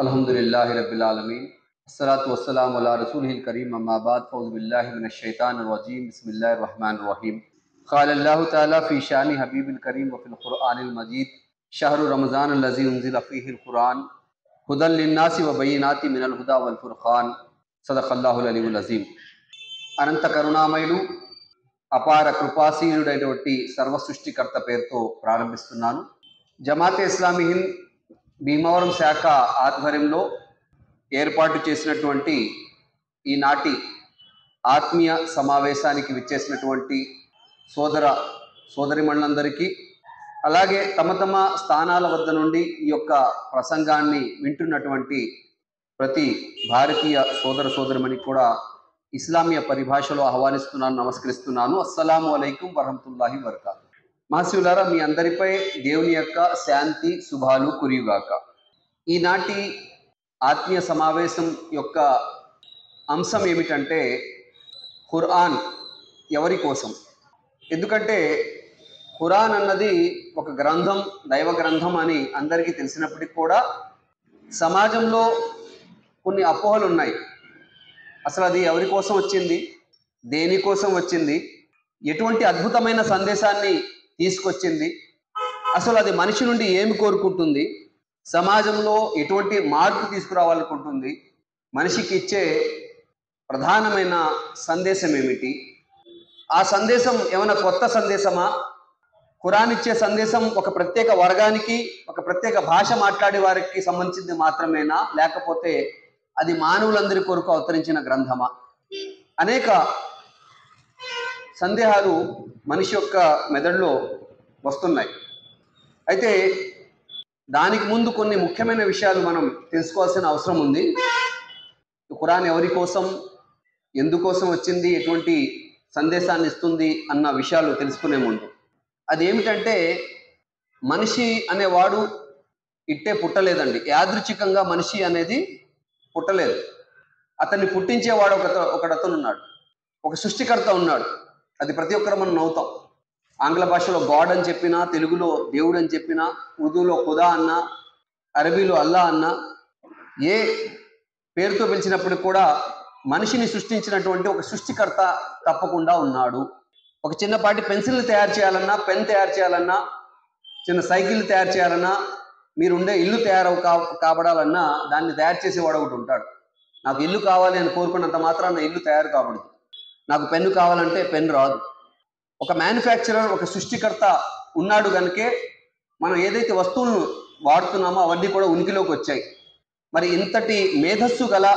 अल्हम्दुलिल्लाहि रब्बिल आलमीन अस्सलातु वस्सलामु अला रसूलिहिल करीम अम्मा बाद फ़ौज़ु बिल्लाहि मिनश शैतानिर रजीम बिस्मिल्लाहिर रहमानिर रहीम क़ाल अल्लाहु तआला फ़ी शानि हबीबिल करीम व फ़िल क़ुरआनिल मजीद शहरु रमज़ान अल्लज़ी उन्ज़िला फ़ीहिल क़ुरआन हुदल लिन्नासि व बय्यिनाति मिनल हुदा वल फ़ुरक़ान सदक़ल्लाहुल अलीयुल अज़ीम। అనంత కరుణామయుడు అపార కృపాశీలుడైనటువంటి సర్వ సృష్టికర్త పేరుతో ప్రారంభిస్తున్నాను. జమాతే ఇస్లామీ హింద్ భీమవరం శాఖ ఆధ్వర్యంలో ఏర్పాటు చేసినటువంటి ఈనాటి ఆత్మీయ సమావేశానికి విచ్చేసినటువంటి సోదర సోదరిమణులందరికీ, అలాగే తమ తమ స్థానాల వద్ద నుండి ఈ యొక్క ప్రసంగాన్ని వింటున్నటువంటి ప్రతి భారతీయ సోదర సోదరిమణికి కూడా ఇస్లామీయ పరిభాషలో ఆహ్వానిస్తున్నాను, నమస్కరిస్తున్నాను. అస్సలాము అలైకుం వరహమతుల్లాహి వబరకాతుహు. మహాశివులారా, మీ అందరిపై దేవుని యొక్క శాంతి శుభాలు కురియుగాక. ఈనాటి ఆత్మీయ సమావేశం యొక్క అంశం ఏమిటంటే ఖురాన్ ఎవరి కోసం. ఎందుకంటే ఖురాన్ అన్నది ఒక గ్రంథం, దైవ గ్రంథం అని అందరికీ తెలిసినప్పటికీ కూడా సమాజంలో కొన్ని అపోహలు ఉన్నాయి. అసలు అది ఎవరి కోసం వచ్చింది, దేనికోసం వచ్చింది, ఎటువంటి అద్భుతమైన సందేశాన్ని తీసుకొచ్చింది, అసలు అది మనిషి నుండి ఏమి కోరుకుంటుంది, సమాజంలో ఎటువంటి మార్పు తీసుకురావాలనుకుంటుంది, మనిషికి ఇచ్చే ప్రధానమైన సందేశం ఏమిటి, ఆ సందేశం ఏమైనా కొత్త సందేశమా, ఖురాన్ ఇచ్చే సందేశం ఒక ప్రత్యేక వర్గానికి, ఒక ప్రత్యేక భాష మాట్లాడే వారికి సంబంధించింది మాత్రమేనా, లేకపోతే అది మానవులందరి కొరకు అవతరించిన గ్రంథమా? అనేక సందేహాలు మనిషి యొక్క మెదడులో వస్తున్నాయి. అయితే దానికి ముందు కొన్ని ముఖ్యమైన విషయాలు మనం తెలుసుకోవాల్సిన అవసరం ఉంది. ఖురాన్ ఎవరి కోసం, ఎందుకోసం వచ్చింది, ఎటువంటి సందేశాన్ని ఇస్తుంది అన్న విషయాలు తెలుసుకునే ముందు, అదేమిటంటే మనిషి అనేవాడు ఇట్టే పుట్టలేదండి. యాదృచ్ఛికంగా మనిషి అనేది పుట్టలేదు. అతన్ని పుట్టించేవాడు ఒకడతను ఉన్నాడు, ఒక సృష్టికర్త ఉన్నాడు. అది ప్రతి ఒక్కరు మనం నవ్వుతాం. ఆంగ్ల భాషలో గాడ్ అని చెప్పినా, తెలుగులో దేవుడు అని చెప్పినా, ఉర్దూలో ఖుదా అన్నా, అరబీలో అల్లా అన్నా, ఏ పేరుతో పిలిచినప్పుడు కూడా మనిషిని సృష్టించినటువంటి ఒక సృష్టికర్త తప్పకుండా ఉన్నాడు. ఒక చిన్నపాటి పెన్సిల్ తయారు చేయాలన్నా, పెన్ తయారు చేయాలన్నా, చిన్న సైకిల్ తయారు చేయాలన్నా, మీరుండే ఇల్లు కాబడాలన్నా దాన్ని తయారు చేసేవాడు ఒకటి ఉంటాడు. నాకు ఇల్లు కావాలి అని కోరుకున్నంత మాత్రాన ఇల్లు తయారు కాబడదు. నాకు పెన్ను కావాలంటే పెన్ను రాదు. ఒక మ్యానుఫ్యాక్చరర్, ఒక సృష్టికర్త ఉన్నాడు కనుకే మనం ఏదైతే వస్తువులను వాడుతున్నామో అవన్నీ కూడా ఉనికిలోకి వచ్చాయి. మరి ఇంతటి మేధస్సు గల,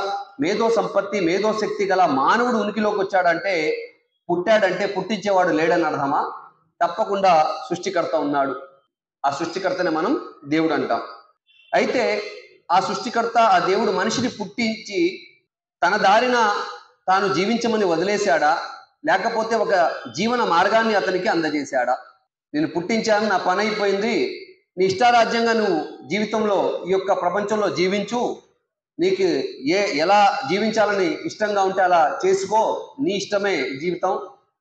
మేధో సంపత్తి, మేధోశక్తి గల మానవుడు ఉనికిలోకి వచ్చాడంటే, పుట్టాడంటే పుట్టించేవాడు లేడని అర్థమా? తప్పకుండా సృష్టికర్త ఉన్నాడు. ఆ సృష్టికర్తనే మనం దేవుడు అంటాం. అయితే ఆ సృష్టికర్త, ఆ దేవుడు మనిషిని పుట్టించి తన దారిన తాను జీవించమని వదిలేశాడా, లేకపోతే ఒక జీవన మార్గాన్ని అతనికి అందజేశాడా? నేను పుట్టించాను, నా పని అయిపోయింది, నీ ఇష్టారాజ్యంగా నువ్వు జీవితంలో, ఈ యొక్క ప్రపంచంలో జీవించు, నీకు ఎలా జీవించాలని ఇష్టంగా ఉంటే అలా చేసుకో, నీ ఇష్టమే జీవితం,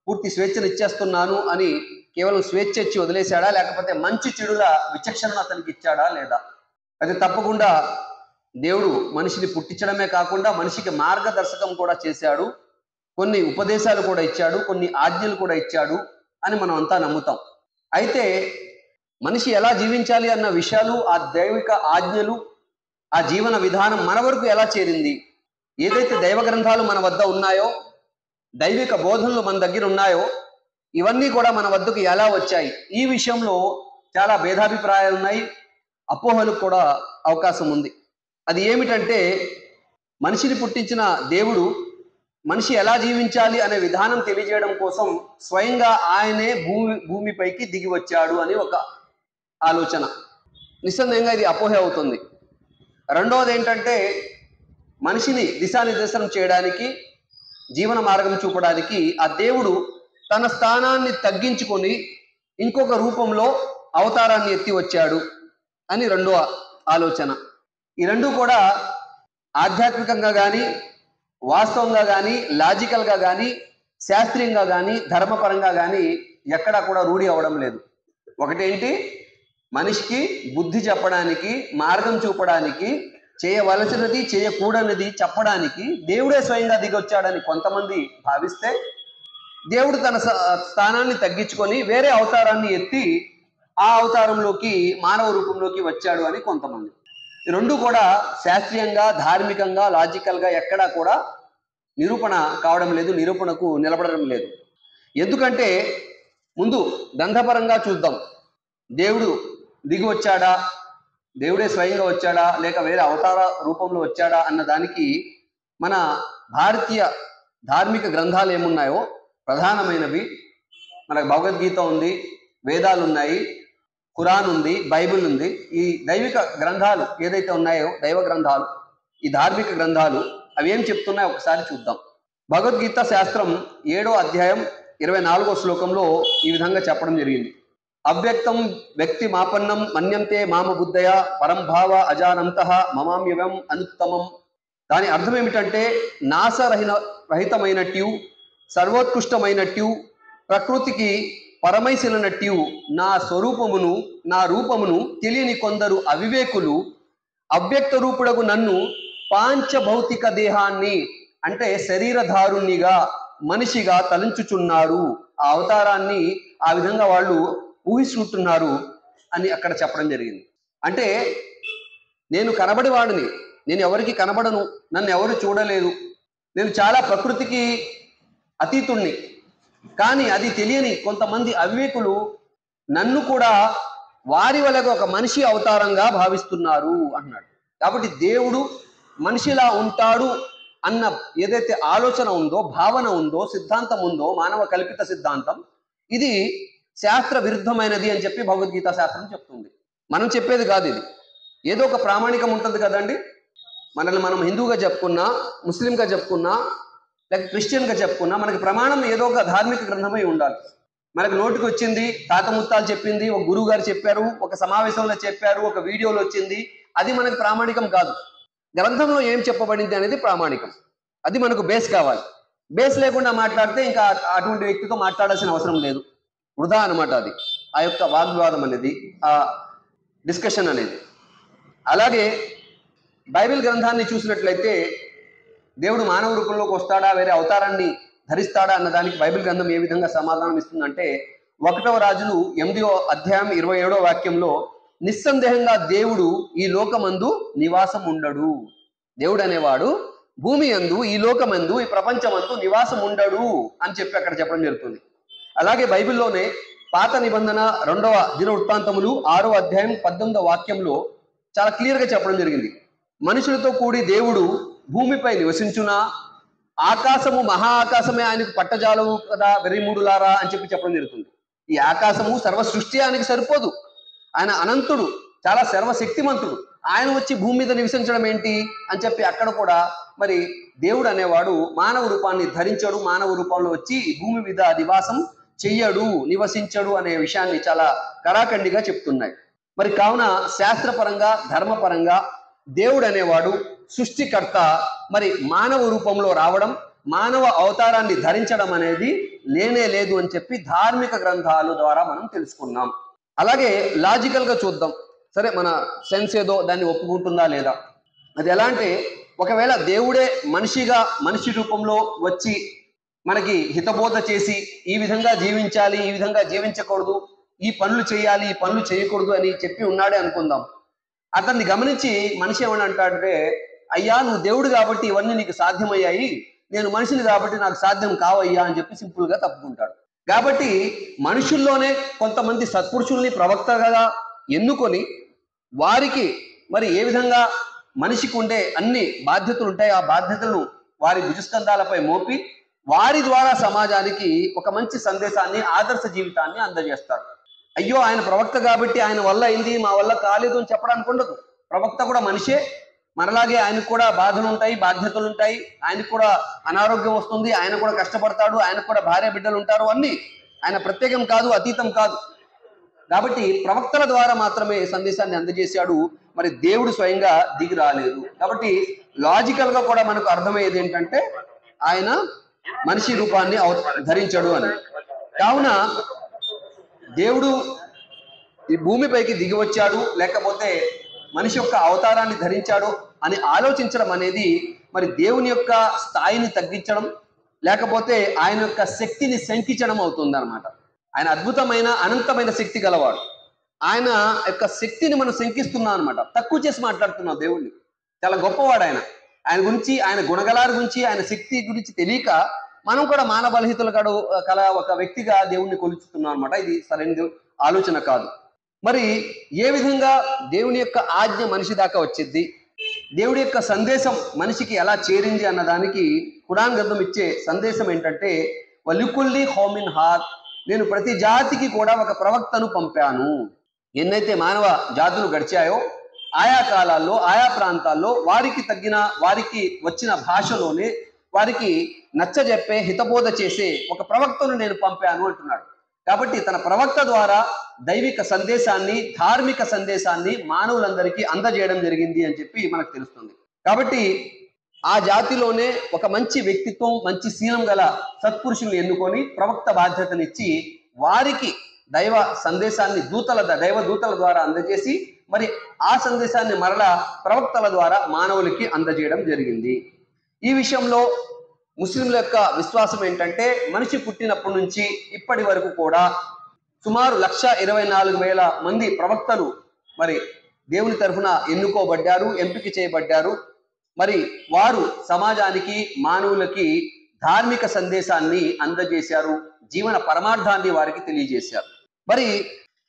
పూర్తి స్వేచ్ఛను ఇచ్చేస్తున్నాను అని కేవలం స్వేచ్ఛ ఇచ్చి వదిలేశాడా, లేకపోతే మంచి చెడుల విచక్షణను అతనికి ఇచ్చాడా లేదా? అయితే తప్పకుండా దేవుడు మనిషిని పుట్టించడమే కాకుండా మనిషికి మార్గదర్శకం కూడా చేశాడు, కొన్ని ఉపదేశాలు కూడా ఇచ్చాడు, కొన్ని ఆజ్ఞలు కూడా ఇచ్చాడు అని మనం అంతా నమ్ముతాం. అయితే మనిషి ఎలా జీవించాలి అన్న విషయాలు, ఆ దైవిక ఆజ్ఞలు, ఆ జీవన విధానం మన వరకు ఎలా చేరింది, ఏదైతే దైవ గ్రంథాలు మన వద్ద ఉన్నాయో, దైవిక బోధనలు మన దగ్గర ఉన్నాయో, ఇవన్నీ కూడా మన వద్దకు ఎలా వచ్చాయి, ఈ విషయంలో చాలా భేదాభిప్రాయాలు ఉన్నాయి, అపోహలకు కూడా అవకాశం ఉంది. అది ఏమిటంటే, మనిషిని పుట్టించిన దేవుడు మనిషి ఎలా జీవించాలి అనే విధానం తెలియజేయడం కోసం స్వయంగా ఆయనే భూమిపైకి దిగి వచ్చాడు అని ఒక ఆలోచన. నిస్సందేహంగా ఇది అపోహ అవుతుంది. రెండవది ఏంటంటే, మనిషిని దిశానిర్దేశనం చేయడానికి, జీవన మార్గం చూపడానికి ఆ దేవుడు తన స్థానాన్ని తగ్గించుకొని ఇంకొక రూపంలో అవతారాన్ని ఎత్తి వచ్చాడు అని రెండవ ఆలోచన. ఈ రెండు కూడా ఆధ్యాత్మికంగా కానీ, వాస్తవంగా కానీ, లాజికల్గా కానీ, శాస్త్రీయంగా కానీ, ధర్మపరంగా కానీ ఎక్కడా కూడా రూఢి అవ్వడం లేదు. ఒకటేంటి, మనిషికి బుద్ధి చెప్పడానికి, మార్గం చూపడానికి చేయవలసినది చేయకూడనిది చెప్పడానికి దేవుడే స్వయంగా దిగొచ్చాడని కొంతమంది భావిస్తే, దేవుడు తన స్థానాన్ని తగ్గించుకొని వేరే అవతారాన్ని ఎత్తి ఆ అవతారంలోకి మానవ రూపంలోకి వచ్చాడు అని కొంతమంది. ఈ రెండు కూడా శాస్త్రీయంగా, ధార్మికంగా, లాజికల్గా ఎక్కడా కూడా నిరూపణ కావడం లేదు, నిరూపణకు నిలబడడం లేదు. ఎందుకంటే ముందు గ్రంథపరంగా చూద్దాం. దేవుడు దిగి వచ్చాడా, దేవుడే స్వయంగా వచ్చాడా, లేక వేరే అవతార రూపంలో వచ్చాడా అన్న దానికి మన భారతీయ ధార్మిక గ్రంథాలు ఏమున్నాయో ప్రధానమైనవి మనకు భగవద్గీత ఉంది, వేదాలు ఉన్నాయి, ఖురాన్ ఉంది, బైబిల్ ఉంది. ఈ దైవిక గ్రంథాలు ఏదైతే ఉన్నాయో, దైవ గ్రంథాలు, ఈ ధార్మిక గ్రంథాలు అవి ఏం చెప్తున్నాయో ఒకసారి చూద్దాం. భగవద్గీత శాస్త్రం 7వ అధ్యాయం 24వ శ్లోకంలో ఈ విధంగా చెప్పడం జరిగింది. అవ్యక్తం వ్యక్తి మాపన్నం మన్యంతే మామ బుద్ధయ పరంభావ అజానంతః మమామ్యవం అనుత్తమం. దాని అర్థం ఏమిటంటే, నాశరహితమైనట్టు, సర్వోత్కృష్టమైనట్టు, ప్రకృతికి పరమైసిలనట్టు నా స్వరూపమును, నా రూపమును తెలియని కొందరు అవివేకులు అవ్యక్త రూపుడకు నన్ను పాంచభౌతిక దేహాన్ని అంటే శరీరధారుణ్ణిగా, మనిషిగా తలంచుచున్నారు. ఆ అవతారాన్ని ఆ విధంగా వాళ్ళు ఊహిస్తుంటున్నారు అని అక్కడ చెప్పడం జరిగింది. అంటే నేను కనబడి వాడిని, నేను ఎవరికి కనబడను, నన్ను ఎవరు చూడలేరు, నేను చాలా ప్రకృతికి అతీతుణ్ణి. కానీ అది తెలియని కొంతమంది అవివేకులు నన్ను కూడా వారి వలె ఒక మనిషి అవతారంగా భావిస్తున్నారు అన్నాడు. కాబట్టి దేవుడు మనిషిలా ఉంటాడు అన్న ఏదైతే ఆలోచన ఉందో, భావన ఉందో, సిద్ధాంతం ఉందో, మానవ కల్పిత సిద్ధాంతం, ఇది శాస్త్ర విరుద్ధమైనది అని చెప్పి భగవద్గీత శాస్త్రం చెప్తుంది. మనం చెప్పేది కాదు ఇది. ఏదో ఒక ప్రామాణికం ఉంటుంది కదండి. మనల్ని మనం హిందూగా చెప్పుకున్నా, ముస్లింగా చెప్పుకున్నా, లేక క్రిస్టియన్గా చెప్పుకున్నా, మనకి ప్రమాణం ఏదో ఒక ధార్మిక గ్రంథమై ఉండాలి. మనకు నోటికి వచ్చింది, తాత ముత్తాలు చెప్పింది, ఒక గురువు గారు చెప్పారు, ఒక సమావేశంలో చెప్పారు, ఒక వీడియోలో వచ్చింది, అది మనకు ప్రామాణికం కాదు. గ్రంథంలో ఏం చెప్పబడింది అనేది ప్రామాణికం. అది మనకు బేస్ కావాలి. బేస్ లేకుండా మాట్లాడితే ఇంకా అటువంటి వ్యక్తితో మాట్లాడాల్సిన అవసరం లేదు, వృధా అనమాట. అది ఆ యొక్క వాగ్వివాదం అనేది, ఆ డిస్కషన్ అనేది. అలాగే బైబిల్ గ్రంథాన్ని చూసినట్లయితే దేవుడు మానవ రూపంలోకి వస్తాడా, వేరే అవతారాన్ని ధరిస్తాడా అన్న దానికి బైబిల్ గ్రంథం ఏ విధంగా సమాధానం ఇస్తుందంటే, 1వ రాజులు 8వ అధ్యాయం 27వ వాక్యంలో, నిస్సందేహంగా దేవుడు ఈ లోకమందు నివాసం ఉండడు. దేవుడు అనేవాడు భూమి యందు, ఈ లోకమందు, ఈ ప్రపంచమందు నివాసం ఉండడు అని చెప్పి అక్కడ చెప్పడం జరుగుతుంది. అలాగే బైబిల్లోనే పాత నిబంధన 2వ దినవృత్తాంతములు 6వ అధ్యాయం 18వ వాక్యంలో చాలా క్లియర్గా చెప్పడం జరిగింది. మనుషులతో కూడి దేవుడు భూమిపై నివసించునా, ఆకాశము మహా ఆకాశమే ఆయనకు పట్టజాలవు కదా వెర్రిమూడులారా అని చెప్పి చెప్పడం జరుగుతుంది. ఈ ఆకాశము సర్వ సృష్టి ఆయనకి సరిపోదు. ఆయన అనంతుడు, చాలా సర్వశక్తిమంతుడు. ఆయన వచ్చి భూమి మీద నివసించడం ఏంటి అని చెప్పి అక్కడ కూడా మరి దేవుడు అనేవాడు మానవ రూపాన్ని ధరించడు, మానవ రూపంలో వచ్చి భూమి మీద నివాసం చెయ్యడు, నివసించడు అనే విషయాన్ని చాలా కరాఖండిగా చెప్తున్నాయి. మరి కావున శాస్త్రపరంగా, ధర్మపరంగా దేవుడు అనేవాడు సృష్టికర్త మరి మానవ రూపంలో రావడం, మానవ అవతారాన్ని ధరించడం అనేది లేనే లేదు అని చెప్పి ధార్మిక గ్రంథాల ద్వారా మనం తెలుసుకున్నాం. అలాగే లాజికల్గా చూద్దాం. సరే, మన సెన్స్ ఏదో దాన్ని ఒప్పుకుంటుందా లేదా. అది ఎలా అంటే, ఒకవేళ దేవుడే మనిషిగా, మనిషి రూపంలో వచ్చి మనకి హితబోధ చేసి ఈ విధంగా జీవించాలి, ఈ విధంగా జీవించకూడదు, ఈ పనులు చేయాలి, ఈ పనులు చేయకూడదు అని చెప్పి ఉన్నాడే అనుకుందాం. అతన్ని గమనించి మనిషి ఏమని అంటాడంటే, అయ్యా నువ్వు దేవుడు కాబట్టి ఇవన్నీ నీకు సాధ్యమయ్యాయి, నేను మనిషిని కాబట్టి నాకు సాధ్యం కావయ్యా అని చెప్పి సింపుల్గా తప్పుకుంటాడు. కాబట్టి మనుషుల్లోనే కొంతమంది సత్పురుషుల్ని ప్రవక్తగా ఎన్నుకొని వారికి మరి ఏ విధంగా మనిషికి ఉండే అన్ని బాధ్యతలు ఉంటాయి, ఆ బాధ్యతలను వారి భుజస్కంధాలపై మోపి వారి ద్వారా సమాజానికి ఒక మంచి సందేశాన్ని, ఆదర్శ జీవితాన్ని అందజేస్తారు. అయ్యో ఆయన ప్రవక్త కాబట్టి ఆయన వల్ల అయింది, మా వల్ల కాలేదు అని చెప్పడానికి ఉండదు. ప్రవక్త కూడా మనిషే, మనలాగే ఆయనకు కూడా బాధలు ఉంటాయి, బాధ్యతలు ఉంటాయి, ఆయనకు కూడా అనారోగ్యం వస్తుంది, ఆయన కూడా కష్టపడతాడు, ఆయనకు కూడా భార్య బిడ్డలు ఉంటారు, అన్నీ. ఆయన ప్రత్యేకం కాదు, అతీతం కాదు. కాబట్టి ప్రవక్తల ద్వారా మాత్రమే సందేశాన్ని అందజేశాడు. మరి దేవుడు స్వయంగా దిగి రాలేదు. కాబట్టి లాజికల్గా కూడా మనకు అర్థమయ్యేది ఏంటంటే, ఆయన మనిషి రూపాన్ని ధరించాడు అని. కావున దేవుడు ఈ భూమిపైకి దిగి వచ్చాడు, లేకపోతే మనిషి యొక్క అవతారాన్ని ధరించాడు అని ఆలోచించడం అనేది మరి దేవుని యొక్క స్థాయిని తగ్గించడం, లేకపోతే ఆయన యొక్క శక్తిని శంకించడం అవుతుంది అనమాట. ఆయన అద్భుతమైన అనంతమైన శక్తి గలవాడు. ఆయన యొక్క శక్తిని మనం శంకిస్తున్నాం అనమాట, తక్కువ చేసి మాట్లాడుతున్నాం దేవుణ్ణి. చాలా గొప్పవాడు ఆయన. ఆయన గురించి, ఆయన గుణగలాల గురించి, ఆయన శక్తి గురించి తెలియక మనం కూడా మానవ బలహీనతలు కల ఒక వ్యక్తిగా దేవుణ్ణి కొలుచుతున్నాం అనమాట. ఇది సరైన ఆలోచన కాదు. మరి ఏ విధంగా దేవుని యొక్క ఆజ్ఞ మనిషి దాకా వచ్చింది, దేవుడి యొక్క సందేశం మనిషికి ఎలా చేరింది అన్నదానికి ఖురాన్ గ్రంథం ఇచ్చే సందేశం ఏంటంటే, వలికుల్లి హౌమిన్ హాత్, నేను ప్రతి జాతికి కూడా ఒక ప్రవక్తను పంపాను. ఎన్నైతే మానవ జాతులు గడిచాయో ఆయా కాలాల్లో ఆయా ప్రాంతాల్లో వారికి తగ్గిన, వారికి వచ్చిన భాషలోనే వారికి నచ్చజెప్పే, హితబోధ చేసే ఒక ప్రవక్తను నేను పంపాను అంటున్నాడు. కాబట్టి తన ప్రవక్త ద్వారా దైవిక సందేశాన్ని, ధార్మిక సందేశాన్ని మానవులందరికీ అందజేయడం జరిగింది అని చెప్పి మనకు తెలుస్తుంది. కాబట్టి ఆ జాతిలోనే ఒక మంచి వ్యక్తిత్వం, మంచి శీలం గల సత్పురుషుల్ని ఎన్నుకొని ప్రవక్త బాధ్యతనిచ్చి వారికి దైవ సందేశాన్ని దైవ దూతల ద్వారా అందజేసి మరి ఆ సందేశాన్ని మరలా ప్రవక్తల ద్వారా మానవులకి అందజేయడం జరిగింది. ఈ విషయంలో ముస్లింల యొక్క విశ్వాసం ఏంటంటే, మనిషి పుట్టినప్పటి నుంచి ఇప్పటి వరకు కూడా సుమారు 1,24,000 మంది ప్రవక్తలు మరి దేవుని తరఫున ఎన్నుకోబడ్డారు, ఎంపిక చేయబడ్డారు. మరి వారు సమాజానికి, మానవులకి ధార్మిక సందేశాన్ని అందజేశారు, జీవన పరమార్థాన్ని వారికి తెలియజేశారు. మరి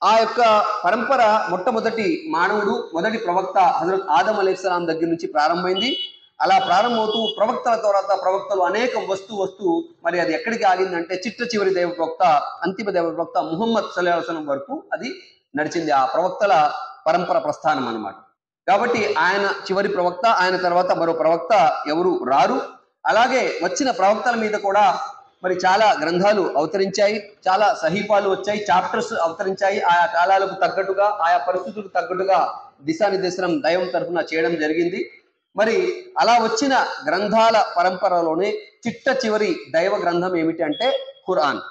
ఆ యొక్క పరంపర మొట్టమొదటి మానవుడు, మొదటి ప్రవక్త హజరత్ ఆదం అలైహిస్సలాం దగ్గర నుంచి ప్రారంభమైంది. అలా ప్రారంభమవుతూ ప్రవక్తల తర్వాత ప్రవక్తలు అనేకం వస్తూ మరి అది ఎక్కడికి ఆగిందంటే చిట్ట చివరి దైవ ప్రవక్త, అంతిమ దైవ ప్రవక్త ముహమ్మద్ సల్లల్లాహు అలైహి వసల్లం వరకు అది నడిచింది. ఆ ప్రవక్తల పరంపర ప్రస్థానం అన్నమాట. కాబట్టి ఆయన చివరి ప్రవక్త, ఆయన తర్వాత మరో ప్రవక్త ఎవరు రారు. అలాగే వచ్చిన ప్రవక్తల మీద కూడా మరి చాలా గ్రంథాలు అవతరించాయి, చాలా సహీఫాలు వచ్చాయి, చాప్టర్స్ అవతరించాయి. ఆయా కాలాలకు తగ్గట్టుగా, ఆయా పరిస్థితులకు తగ్గట్టుగా దిశానిర్దేశనం దైవం తరఫున చేయడం జరిగింది. మరి అలా వచ్చిన గ్రంథాల పరంపరలోనే చిట్ట చివరి దైవ గ్రంథం ఏమిటి అంటే ఖురాన్.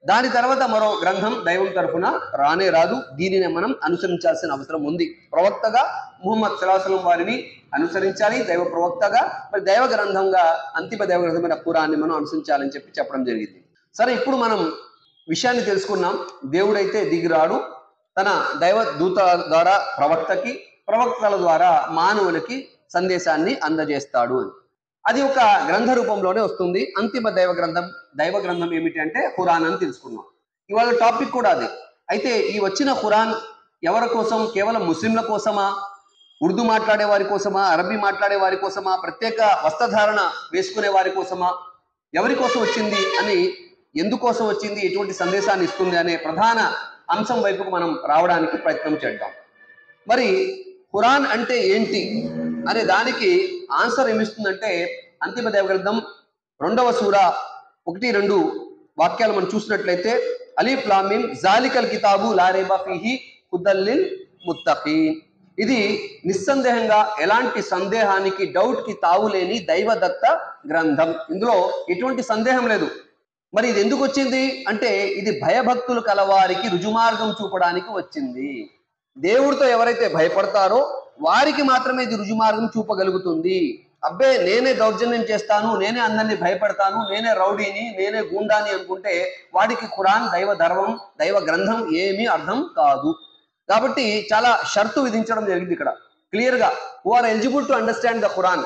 దాని తర్వాత మరో గ్రంథం దైవం తరఫున రానే రాదు. దీనిని మనం అనుసరించాల్సిన అవసరం ఉంది. ప్రవక్తగా ముహమ్మద్ సల్లల్లాహు అలైహి వసల్లం వారిని అనుసరించాలి, దైవ ప్రవక్తగా మరి దైవ గ్రంథంగా అంతిమ దైవ గ్రంథమైన ఖురాన్ని మనం అనుసరించాలని చెప్పడం జరిగింది. సరే, ఇప్పుడు మనం విషయాన్ని తెలుసుకున్నాం. దేవుడైతే దిగిరాడు, తన దైవ దూత ద్వారా ప్రవక్తకి, ప్రవక్తల ద్వారా మానవులకి సందేశాన్ని అందజేస్తాడు అని. అది ఒక గ్రంథ రూపంలోనే వస్తుంది. అంతిమ దైవ గ్రంథం ఏమిటి అంటే ఖురాన్ అని తెలుసుకున్నాం. ఇవాళ టాపిక్ కూడా అదే. అయితే ఈ వచ్చిన ఖురాన్ ఎవరి కోసం? కేవలం ముస్లింల కోసమా, ఉర్దూ మాట్లాడే వారి కోసమా, అరబీ మాట్లాడే వారి కోసమా, ప్రత్యేక వస్త్రధారణ వేసుకునే వారి కోసమా, ఎవరి కోసం వచ్చింది అని, ఎందుకోసం వచ్చింది, ఎటువంటి సందేశాన్ని ఇస్తుంది అనే ప్రధాన అంశం వైపుకు మనం రావడానికి ప్రయత్నం చేద్దాం. మరి ఖురాన్ అంటే ఏంటి అనే దానికి ఆన్సర్ ఏమిస్తుందంటే, అంతిమ దైవ గ్రంథం 2వ సూర 1-2 వాక్యాలు మనం చూసినట్లయితే, అలీఫ్ లామ్ మీమ్ జాలికల్ కితాబు లా రైబ ఫీహి హుదల్ లిల్ ముత్తఖీన్. ఇది నిస్సందేహంగా ఎలాంటి సందేహానికి, డౌట్ కి తావులేని దైవదత్త గ్రంథం. ఇందులో ఎటువంటి సందేహం లేదు. మరి ఇది ఎందుకు వచ్చింది అంటే, ఇది భయభక్తులు కలవారికి రుజుమార్గం చూపడానికి వచ్చింది. దేవుడితో ఎవరైతే భయపడతారో వారికి మాత్రమే ఇది రుజుమార్గం చూపగలుగుతుంది. అబ్బే నేనే దౌర్జన్యం చేస్తాను, నేనే అందరినీ భయపడతాను, నేనే రౌడీని, నేనే గూండాని అనుకుంటే వాడికి ఖురాన్, దైవ ధర్మం, దైవ గ్రంథం ఏమీ అర్థం కాదు. కాబట్టి చాలా షరతు విధించడం జరిగింది ఇక్కడ క్లియర్ గా. Who are eligible to understand the Quran.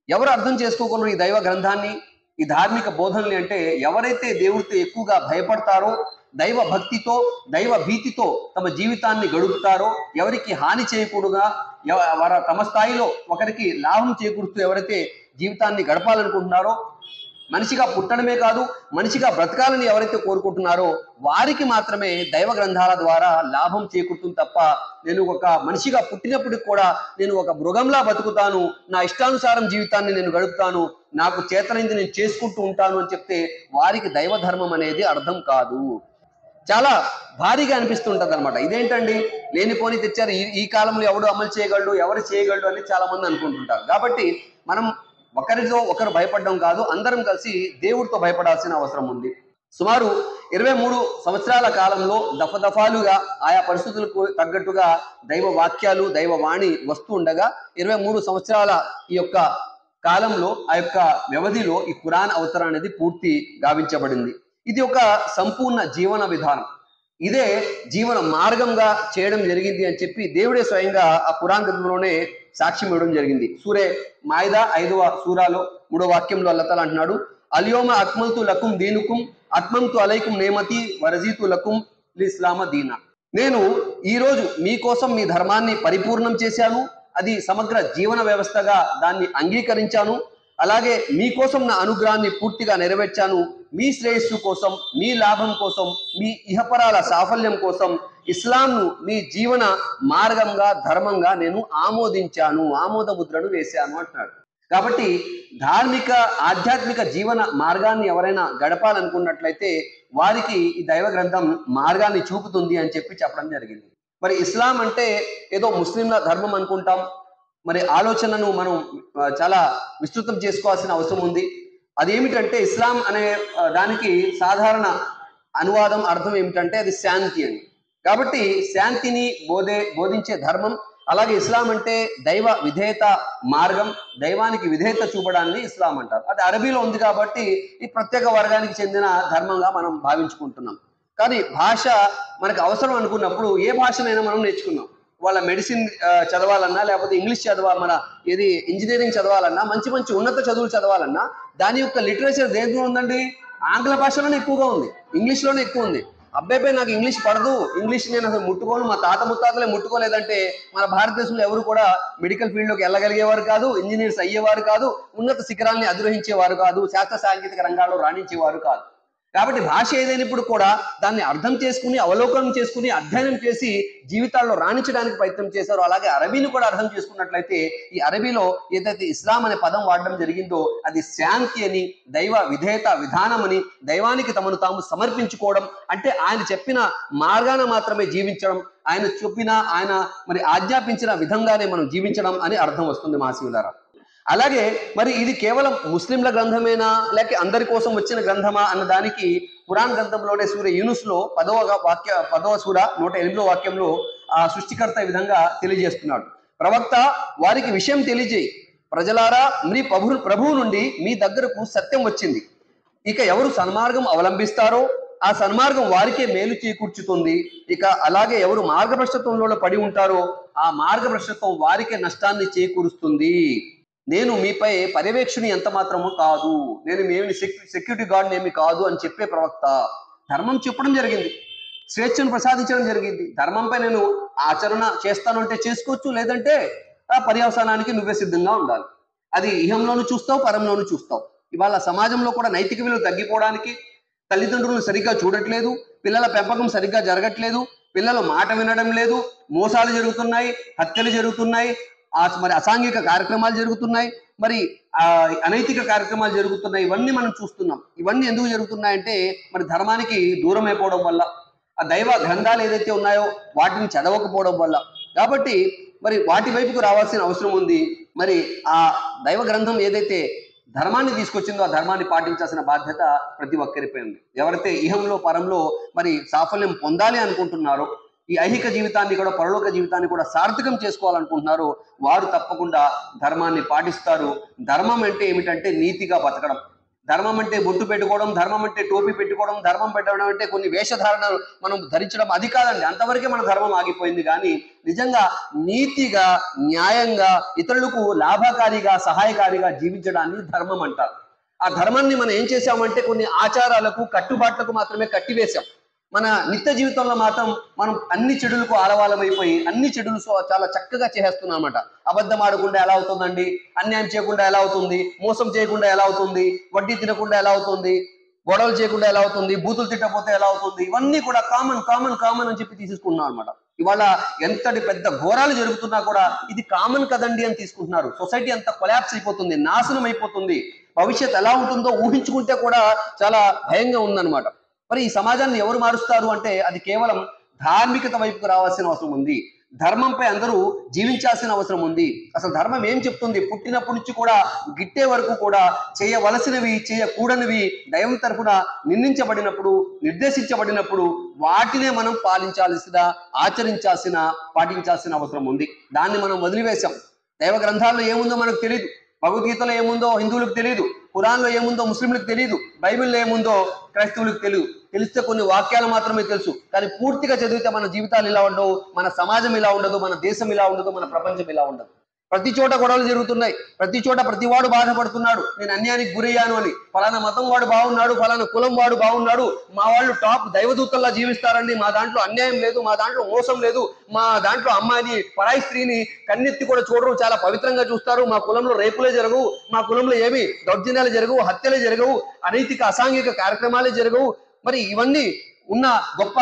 ఎవరు అర్థం చేసుకోకుండా ఈ దైవ గ్రంథాన్ని, ఈ ధార్మిక బోధనలు అంటే ఎవరైతే దేవుడితో ఎక్కువగా భయపడతారో, దైవ భక్తితో, దైవ భీతితో తమ జీవితాన్ని గడుపుతారో, ఎవరికి హాని చేయకూడగా తమ స్థాయిలో ఒకరికి లాభం చేకూరుస్తూ ఎవరైతే జీవితాన్ని గడపాలనుకుంటున్నారో, మనిషిగా పుట్టడమే కాదు మనిషిగా బ్రతకాలని ఎవరైతే కోరుకుంటున్నారో వారికి మాత్రమే దైవ గ్రంథాల ద్వారా లాభం చేకూరుతుంది తప్ప, నేను ఒక మనిషిగా పుట్టినప్పటికి కూడా నేను ఒక మృగంలా బతుకుతాను, నా ఇష్టానుసారం జీవితాన్ని నేను గడుపుతాను, నాకు చేతనైంది నేను చేసుకుంటూ ఉంటాను అని చెప్తే వారికి దైవ ధర్మం అనేది అర్థం కాదు. చాలా భారీగా అనిపిస్తుంటది అనమాట. ఇదేంటండి లేనిపోని తెచ్చారు, ఈ కాలంలో ఎవడు అమలు చేయగలడు, ఎవరు చేయగలడు అని చాలా మంది అనుకుంటుంటారు. కాబట్టి మనం ఒకరితో ఒకరు భయపడడం కాదు, అందరం కలిసి దేవుడితో భయపడాల్సిన అవసరం ఉంది. సుమారు 23 సంవత్సరాల కాలంలో దఫదఫాలుగా ఆయా పరిస్థితులకు తగ్గట్టుగా దైవ వాక్యాలు దైవవాణి వస్తూ ఉండగా 23 సంవత్సరాల ఈ యొక్క కాలంలో ఆ యొక్క వ్యవధిలో ఈ ఖురాన్ అవతరణ అనేది పూర్తి గావించబడింది. ఇది ఒక సంపూర్ణ జీవన విధానం, ఇదే జీవన మార్గంగా చేయడం జరిగింది అని చెప్పి దేవుడే స్వయంగా ఆ ఖురాన్ గ్రంథంలోనే సాక్ష్యం ఇవ్వడం జరిగింది. సూరే మాయిదా 5వ సూరాలో 3వ వాక్యంలో అల్లాహ్ తఆలా అంటున్నాడు, అల్యోమ అక్మల్తు లకుం దీనుకుం అత్మంతు అలైకుం నేమతి వరజీతు లకుం ఇస్లామ దీనా. నేను ఈరోజు మీకోసం మీ ధర్మాన్ని పరిపూర్ణం చేశాను, అది సమగ్ర జీవన వ్యవస్థగా దాన్ని అంగీకరించాను, అలాగే మీకోసం నా అనుగ్రహాన్ని పూర్తిగా నెరవేర్చాను, మీ శ్రేయస్సు కోసం, మీ లాభం కోసం, మీ ఇహపరాల సాఫల్యం కోసం ఇస్లాంను మీ జీవన మార్గంగా ధర్మంగా నేను ఆమోదించాను, ఆమోద ముద్రను వేశాను అంటున్నాడు. కాబట్టి ధార్మిక ఆధ్యాత్మిక జీవన మార్గాన్ని ఎవరైనా గడపాలనుకున్నట్లయితే వారికి ఈ దైవ గ్రంథం మార్గాన్ని చూపుతుంది అని చెప్పి చెప్పడం జరిగింది. మరి ఇస్లాం అంటే ఏదో ముస్లింల ధర్మం అనుకుంటాం, మరి ఆలోచనను మనం చాలా విస్తృతం చేసుకోవాల్సిన అవసరం ఉంది. అదేమిటంటే ఇస్లాం అనే దానికి సాధారణ అనువాదం అర్థం ఏమిటంటే అది శాంతి అని. కాబట్టి శాంతిని బోధించే ధర్మం. అలాగే ఇస్లాం అంటే దైవ విధేయత మార్గం, దైవానికి విధేయత చూపడాన్ని ఇస్లాం అంటారు. అది అరబీలో ఉంది కాబట్టి ఈ ప్రత్యేక వర్గానికి చెందిన ధర్మంగా మనం భావించుకుంటున్నాం. కానీ భాష మనకు అవసరం అనుకున్నప్పుడు ఏ భాషనైనా మనం నేర్చుకున్నాం. వాళ్ళ మెడిసిన్ చదవాలన్నా, లేకపోతే ఇంగ్లీష్ మన ఇంజనీరింగ్ చదవాలన్నా, మంచి మంచి ఉన్నత చదువులు చదవాలన్నా దాని యొక్క లిటరేచర్ దేంట్లో ఉందండి? ఆంగ్ల భాషలోనే ఎక్కువగా ఉంది, ఇంగ్లీష్లోనే ఎక్కువ ఉంది. అబ్బాయి నాకు ఇంగ్లీష్ పడదు, ఇంగ్లీష్ నేను అసలు ముట్టుకోను, మా తాత ముత్తాతలే ముట్టుకోలేదంటే మన భారతదేశంలో ఎవరు కూడా మెడికల్ ఫీల్డ్లోకి వెళ్ళగలిగేవారు కాదు, ఇంజనీర్స్ అయ్యేవారు కాదు, ఉన్నత శిఖరాల్ని అధిరోహించేవారు కాదు, శాస్త్ర సాంకేతిక రంగాల్లో రాణించేవారు కాదు. కాబట్టి భాష ఏదైనప్పుడు కూడా దాన్ని అర్థం చేసుకుని, అవలోకనం చేసుకుని, అధ్యయనం చేసి జీవితాల్లో రాణించడానికి ప్రయత్నం చేశారు. అలాగే అరబీని కూడా అర్థం చేసుకున్నట్లయితే ఈ అరబీలో ఏదైతే ఇస్లాం అనే పదం వాడడం జరిగిందో అది శాంతి అని, దైవ విధేయత విధానం అని, దైవానికి తమను తాము సమర్పించుకోవడం అంటే ఆయన చెప్పిన మార్గాన మాత్రమే జీవించడం, ఆయన చెప్పిన ఆయన మరి ఆజ్ఞాపించిన విధంగానే మనం జీవించడం అని అర్థం వస్తుంది మహాశివులారా. అలాగే మరి ఇది కేవలం ముస్లింల గ్రంథమేనా లేక అందరి కోసం వచ్చిన గ్రంథమా అన్న దానికి ఖురాన్ గ్రంథంలోనే సూర యూనుస్లో 10వ సూర 108వ వాక్యంలో ఆ సృష్టికర్త ఈ విధంగా తెలియజేస్తున్నాడు. ప్రవక్త వారికి విషయం తెలియజేయి, ప్రజలారా మీ ప్రభువు నుండి మీ దగ్గరకు సత్యం వచ్చింది, ఇక ఎవరు సన్మార్గం అవలంబిస్తారో ఆ సన్మార్గం వారికే మేలు చేకూర్చుతుంది, ఇక అలాగే ఎవరు మార్గభ్రష్టత్వంలో పడి ఉంటారో ఆ మార్గభ్రష్టత్వం వారికే నష్టాన్ని చేకూరుస్తుంది. నేను మీపై పర్యవేక్షణ ఎంత మాత్రము కాదు, నేను ఏమి సెక్యూరిటీ గార్డ్ ఏమి కాదు అని చెప్పే ప్రవక్త ధర్మం చెప్పడం జరిగింది, స్వేచ్ఛను ప్రసాదించడం జరిగింది. ధర్మంపై నేను ఆచరణ చేస్తాను అంటే చేసుకోవచ్చు, లేదంటే ఆ పర్యవసానానికి నువ్వే సిద్ధంగా ఉండాలి. అది ఇహంలోనూ చూస్తావు, పరంలోనూ చూస్తావు. ఇవాళ సమాజంలో కూడా నైతిక విలువలు తగ్గిపోవడానికి తల్లిదండ్రులు సరిగ్గా చూడట్లేదు, పిల్లల పెంపకం సరిగ్గా జరగట్లేదు, పిల్లలు మాట వినడం లేదు, మోసాలు జరుగుతున్నాయి, హత్యలు జరుగుతున్నాయి, మరి అసాంఘిక కార్యక్రమాలు జరుగుతున్నాయి, మరి అనైతిక కార్యక్రమాలు జరుగుతున్నాయి. ఇవన్నీ మనం చూస్తున్నాం. ఇవన్నీ ఎందుకు జరుగుతున్నాయంటే మరి ధర్మానికి దూరం అయిపోవడం వల్ల, ఆ దైవ గ్రంథాలు ఏదైతే ఉన్నాయో వాటిని చదవకపోవడం వల్ల. కాబట్టి మరి వాటి వైపుకు రావాల్సిన అవసరం ఉంది. మరి ఆ దైవ గ్రంథం ఏదైతే ధర్మాన్ని తీసుకొచ్చిందో ఆ ధర్మాన్ని పాటించాల్సిన బాధ్యత ప్రతి ఒక్కరిపై ఉంది. ఎవరైతే ఇహంలో పరంలో మరి సాఫల్యం పొందాలి అనుకుంటున్నారో, ఈ ఐహిక జీవితాన్ని కూడా పరలోక జీవితాన్ని కూడా సార్థకం చేసుకోవాలనుకుంటున్నారు వారు తప్పకుండా ధర్మాన్ని పాటిస్తారు. ధర్మం అంటే ఏమిటంటే నీతిగా బతకడం, ధర్మం అంటే బొట్టు పెట్టుకోవడం, ధర్మం అంటే టోపీ పెట్టుకోవడం, ధర్మం పెట్టడం అంటే కొన్ని వేషధారణలు మనం ధరించడం, అది కాదండి. అంతవరకే మన ధర్మం ఆగిపోయింది. కానీ నిజంగా నీతిగా, న్యాయంగా, ఇతరులకు లాభకారిగా, సహాయకారిగా జీవించడాన్ని ధర్మం అంటారు. ఆ ధర్మాన్ని మనం ఏం చేసామంటే కొన్ని ఆచారాలకు, కట్టుబాట్లకు మాత్రమే కట్టివేశాం. మన నిత్య జీవితంలో మాత్రం మనం అన్ని చెడులకు ఆలవాలమైపోయి అన్ని చెడులు చాలా చక్కగా చేసేస్తున్నాం అన్నమాట. అబద్ధం ఆడకుండా ఎలా అవుతుందండి, అన్యాయం చేయకుండా ఎలా అవుతుంది, మోసం చేయకుండా ఎలా అవుతుంది, వడ్డీ తినకుండా ఎలా అవుతుంది, గొడవలు చేయకుండా ఎలా అవుతుంది, బూతులు తిట్టకపోతే ఎలా అవుతుంది, ఇవన్నీ కూడా కామన్ కామన్ కామన్ అని చెప్పి తీసుకుంటున్నాం అనమాట. ఇవాళ ఎంతటి పెద్ద ఘోరాలు జరుగుతున్నా కూడా ఇది కామన్ కదండి అని తీసుకుంటున్నారు. సొసైటీ అంతా కొలాప్స్ అయిపోతుంది, నాశనం అయిపోతుంది. భవిష్యత్ ఎలా ఉంటుందో ఊహించుకుంటే కూడా చాలా భయంగా ఉందన్నమాట. మరి ఈ సమాజాన్ని ఎవరు మారుస్తారు అంటే అది కేవలం ధార్మికత వైపుకు రావాల్సిన అవసరం ఉంది. ధర్మంపై అందరూ జీవించాల్సిన అవసరం ఉంది. అసలు ధర్మం ఏం చెప్తుంది? పుట్టినప్పటి నుంచి కూడా గిట్టే వరకు కూడా చేయవలసినవి చేయకూడనివి దైవం తరపున నిర్ణయించబడినప్పుడు, నిర్దేశించబడినప్పుడు వాటినే మనం ఆచరించాల్సిన పాటించాల్సిన అవసరం ఉంది. దాన్ని మనం వదిలివేశాం. దైవ గ్రంథాల్లో ఏముందో మనకు తెలియదు, భగవద్గీతలో ఏముందో హిందువులకు తెలియదు, ఖురాన్లో ఏముందో ముస్లింలకు తెలియదు, బైబిల్లో ఏముందో క్రైస్తవులకు తెలియదు. తెలిస్తే కొన్ని వాక్యాలు మాత్రమే తెలుసు, కానీ పూర్తిగా చదివితే మన జీవితాలు ఇలా ఉండవు, మన సమాజం ఇలా ఉండదు, మన దేశం ఇలా ఉండదు, మన ప్రపంచం ఇలా ఉండదు. ప్రతి చోట గొడవలు జరుగుతున్నాయి, ప్రతి చోట ప్రతివాడు బాధపడుతున్నాడు, నేను అన్యాయానికి గురయ్యాను అని. ఫలానా మతం వాడు బాగున్నాడు, ఫలానా కులం వాడు బాగున్నాడు, మా వాళ్ళు టాప్ దైవదూతల్లా జీవిస్తారండి, మా దాంట్లో అన్యాయం లేదు, మా దాంట్లో మోసం లేదు, మా దాంట్లో అమ్మాయిని పరాయి స్త్రీని కన్నెత్తి కూడా చూడరు, చాలా పవిత్రంగా చూస్తారు, మా కులంలో రేపులే జరగవు, మా కులంలో ఏమి దౌర్జన్యాలు జరగవు, హత్యలే జరగవు, అనైతిక అసాంఘిక కార్యక్రమాలే జరగవు. మరి ఇవన్నీ ఉన్న గొప్ప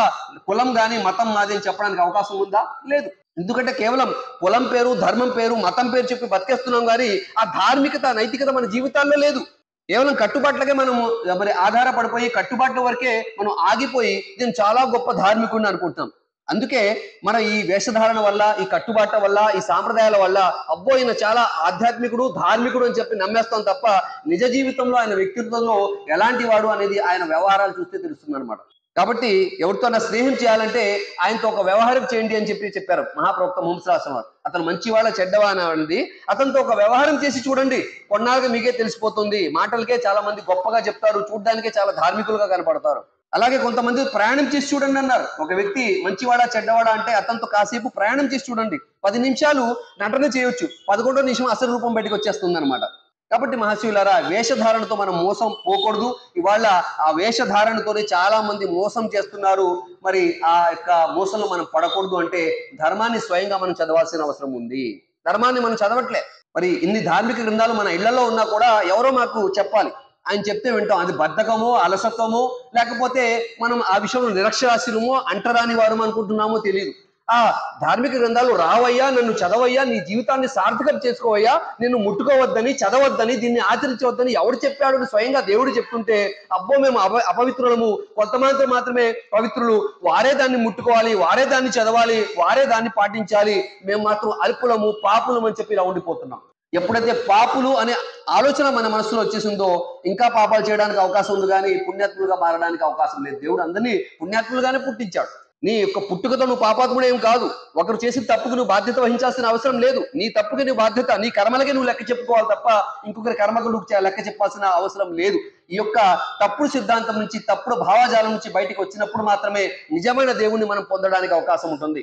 కులం కానీ మతం మాది అని చెప్పడానికి అవకాశం ఉందా? లేదు. ఎందుకంటే కేవలం కులం పేరు, ధర్మం పేరు, మతం పేరు చెప్పి బతికేస్తున్నాం, కానీ ఆ ధార్మికత, నైతికత మన జీవితాల్లో లేదు. కేవలం కట్టుబాట్లకే మనం మరి ఆధారపడిపోయి కట్టుబాట్ల వరకే మనం ఆగిపోయి నేను చాలా గొప్ప ధార్మికుడిని అనుకుంటున్నాం. అందుకే మన ఈ వేషధారణ వల్ల, ఈ కట్టుబాట్ల వల్ల, ఈ సాంప్రదాయాల వల్ల అబ్బో ఈయన చాలా ఆధ్యాత్మికుడు, ధార్మికుడు అని చెప్పి నమ్మేస్తాం తప్ప నిజ జీవితంలో ఆయన వ్యక్తిత్వంలో ఎలాంటి వాడు అనేది ఆయన వ్యవహారాలు చూస్తే తెలుస్తుంది అనమాట. కాబట్టి ఎవరితోనా స్నేహం చేయాలంటే ఆయనతో ఒక వ్యవహారం చేయండి అని చెప్పారు మహాప్రవక్త ముహమ్మద్ సల్లల్లాహు అలైహి వసల్లం. అతను మంచివాళ్ళ చెడ్డవా అనేది అతనితో ఒక వ్యవహారం చేసి చూడండి, కొన్నాళ్ళకి మీకే తెలిసిపోతుంది. మాటలకే చాలా మంది గొప్పగా చెప్తారు, చూడ్డానికే చాలా ధార్మికులుగా కనపడతారు. అలాగే కొంతమంది ప్రయాణం చేసి చూడండి అన్నారు. ఒక వ్యక్తి మంచివాడా చెడ్డవాడా అంటే అతనితో కాసేపు ప్రయాణం చేసి చూడండి, 10 నిమిషాలు నటన చేయొచ్చు, 11వ నిమిషం అసలు రూపం బయటకు వచ్చేస్తుంది అనమాట. కాబట్టి మహాశివులారా, వేషధారణతో మనం మోసం పోకూడదు. ఇవాళ ఆ వేషధారణతోనే చాలా మంది మోసం చేస్తున్నారు. మరి ఆ యొక్క మోసంలో మనం పడకూడదు అంటే ధర్మాన్ని స్వయంగా మనం చదవాల్సిన అవసరం ఉంది. ధర్మాన్ని మనం చదవట్లే. మరి ఇన్ని ధార్మిక గ్రంథాలు మన ఇళ్లలో ఉన్నా కూడా ఎవరో మాకు చెప్పాలి, ఆయన చెప్తే వింటాం. అది బద్ధకమో, అలసత్వమో, లేకపోతే మనం ఆ విషయంలో నిరక్షరాస్యులమో, అంటరాని వారు అనుకుంటున్నామో తెలియదు. ఆ ధార్మిక గ్రంథాలు రావయ్యా, నన్ను చదవయ్యా, నీ జీవితాన్ని సార్థకం చేసుకోవయ్యా, నిన్ను ముట్టుకోవద్దని, చదవద్దని, దీన్ని ఆచరించవద్దని ఎవడు చెప్పాడు అని స్వయంగా దేవుడు చెప్తుంటే అబ్బో మేము అపవిత్రులము, కొంతమంది మాత్రమే పవిత్రులు, వారే దాన్ని ముట్టుకోవాలి, వారే దాన్ని చదవాలి, వారే దాన్ని పాటించాలి, మేము మాత్రం అల్పులము, పాపులము అని చెప్పి ఇలా ఉండిపోతున్నాం. ఎప్పుడైతే పాపులు అనే ఆలోచన మన మనసులో వచ్చేసిందో ఇంకా పాపాలు చేయడానికి అవకాశం ఉంది, కానీ పుణ్యాత్ములుగా మారడానికి అవకాశం లేదు. దేవుడు అందరినీ పుణ్యాత్ములుగానే పుట్టించాడు. నీ యొక్క పుట్టుకతో నువ్వు పాపాత్ముడు ఏం కాదు. ఒకరు చేసిన తప్పుకు నువ్వు బాధ్యత వహించాల్సిన అవసరం లేదు. నీ తప్పుకి నీ బాధ్యత, నీ కర్మలకే నువ్వు లెక్క చెప్పుకోవాలి తప్ప ఇంకొకరి కర్మకు నువ్వు లెక్క చెప్పాల్సిన అవసరం లేదు. ఈ యొక్క తప్పుడు సిద్ధాంతం నుంచి, తప్పుడు భావజాలం నుంచి బయటికి వచ్చినప్పుడు మాత్రమే నిజమైన దేవుణ్ణి మనం పొందడానికి అవకాశం ఉంటుంది.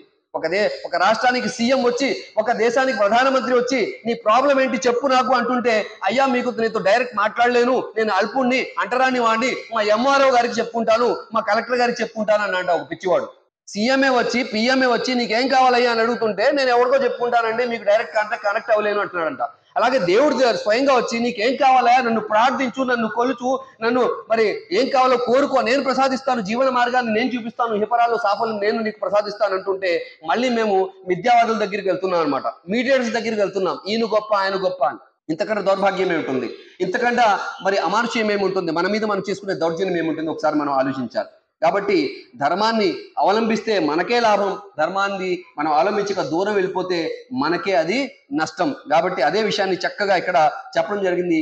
ఒక రాష్ట్రానికి సీఎం వచ్చి, ఒక దేశానికి ప్రధానమంత్రి వచ్చి నీ ప్రాబ్లం ఏంటి చెప్పు నాకు అంటుంటే, అయ్యా మీకు నీతో డైరెక్ట్ మాట్లాడలేను, నేను అల్పుణ్ణి, అంటరాని వాడిని, మా ఎంఆర్ఓ గారికి చెప్పుకుంటాను, మా కలెక్టర్ గారికి చెప్పుకుంటాను అని అంట ఒక పిచ్చివాడు. సీఎంఏ వచ్చి, పిఎంఏ వచ్చి నీకేం కావాలయ్యా అని అడుగుతుంటే నేను ఎవరికో చెప్పుకుంటానండి, మీకు డైరెక్ట్ కనెక్ట్ అవ్వలేను అంటున్నాడంట. అలాగే దేవుడు స్వయంగా వచ్చి నీకేం కావాలయ్యా, నన్ను ప్రార్థించు, నన్ను కొలుచు, నన్ను మరి ఏం కావాలో కోరుకో, నేను ప్రసాదిస్తాను, జీవన మార్గాన్ని నేను చూపిస్తాను, హిపరాలు సాఫల్యం నేను నీకు ప్రసాదిస్తాను అంటుంటే మళ్ళీ మేము మిథ్యావాదుల దగ్గరికి వెళ్తున్నాం అనమాట, మీడియేటర్స్ దగ్గరికి వెళ్తున్నాం, ఈయన గొప్ప ఆయన గొప్ప అని. ఇంతకంటే దౌర్భాగ్యం ఏముంటుంది? ఇంతకంటే మరి అమానుష్యం ఏముంటుంది? మన మీద మనం చేసుకునే దౌర్జన్యం ఏముంటుంది? ఒకసారి మనం ఆలోచించాలి. కాబట్టి ధర్మాన్ని అవలంబిస్తే మనకే లాభం, ధర్మాన్ని మనం అవలంబించక దూరం వెళ్ళిపోతే మనకే అది నష్టం. కాబట్టి అదే విషయాన్ని చక్కగా ఇక్కడ చెప్పడం జరిగింది.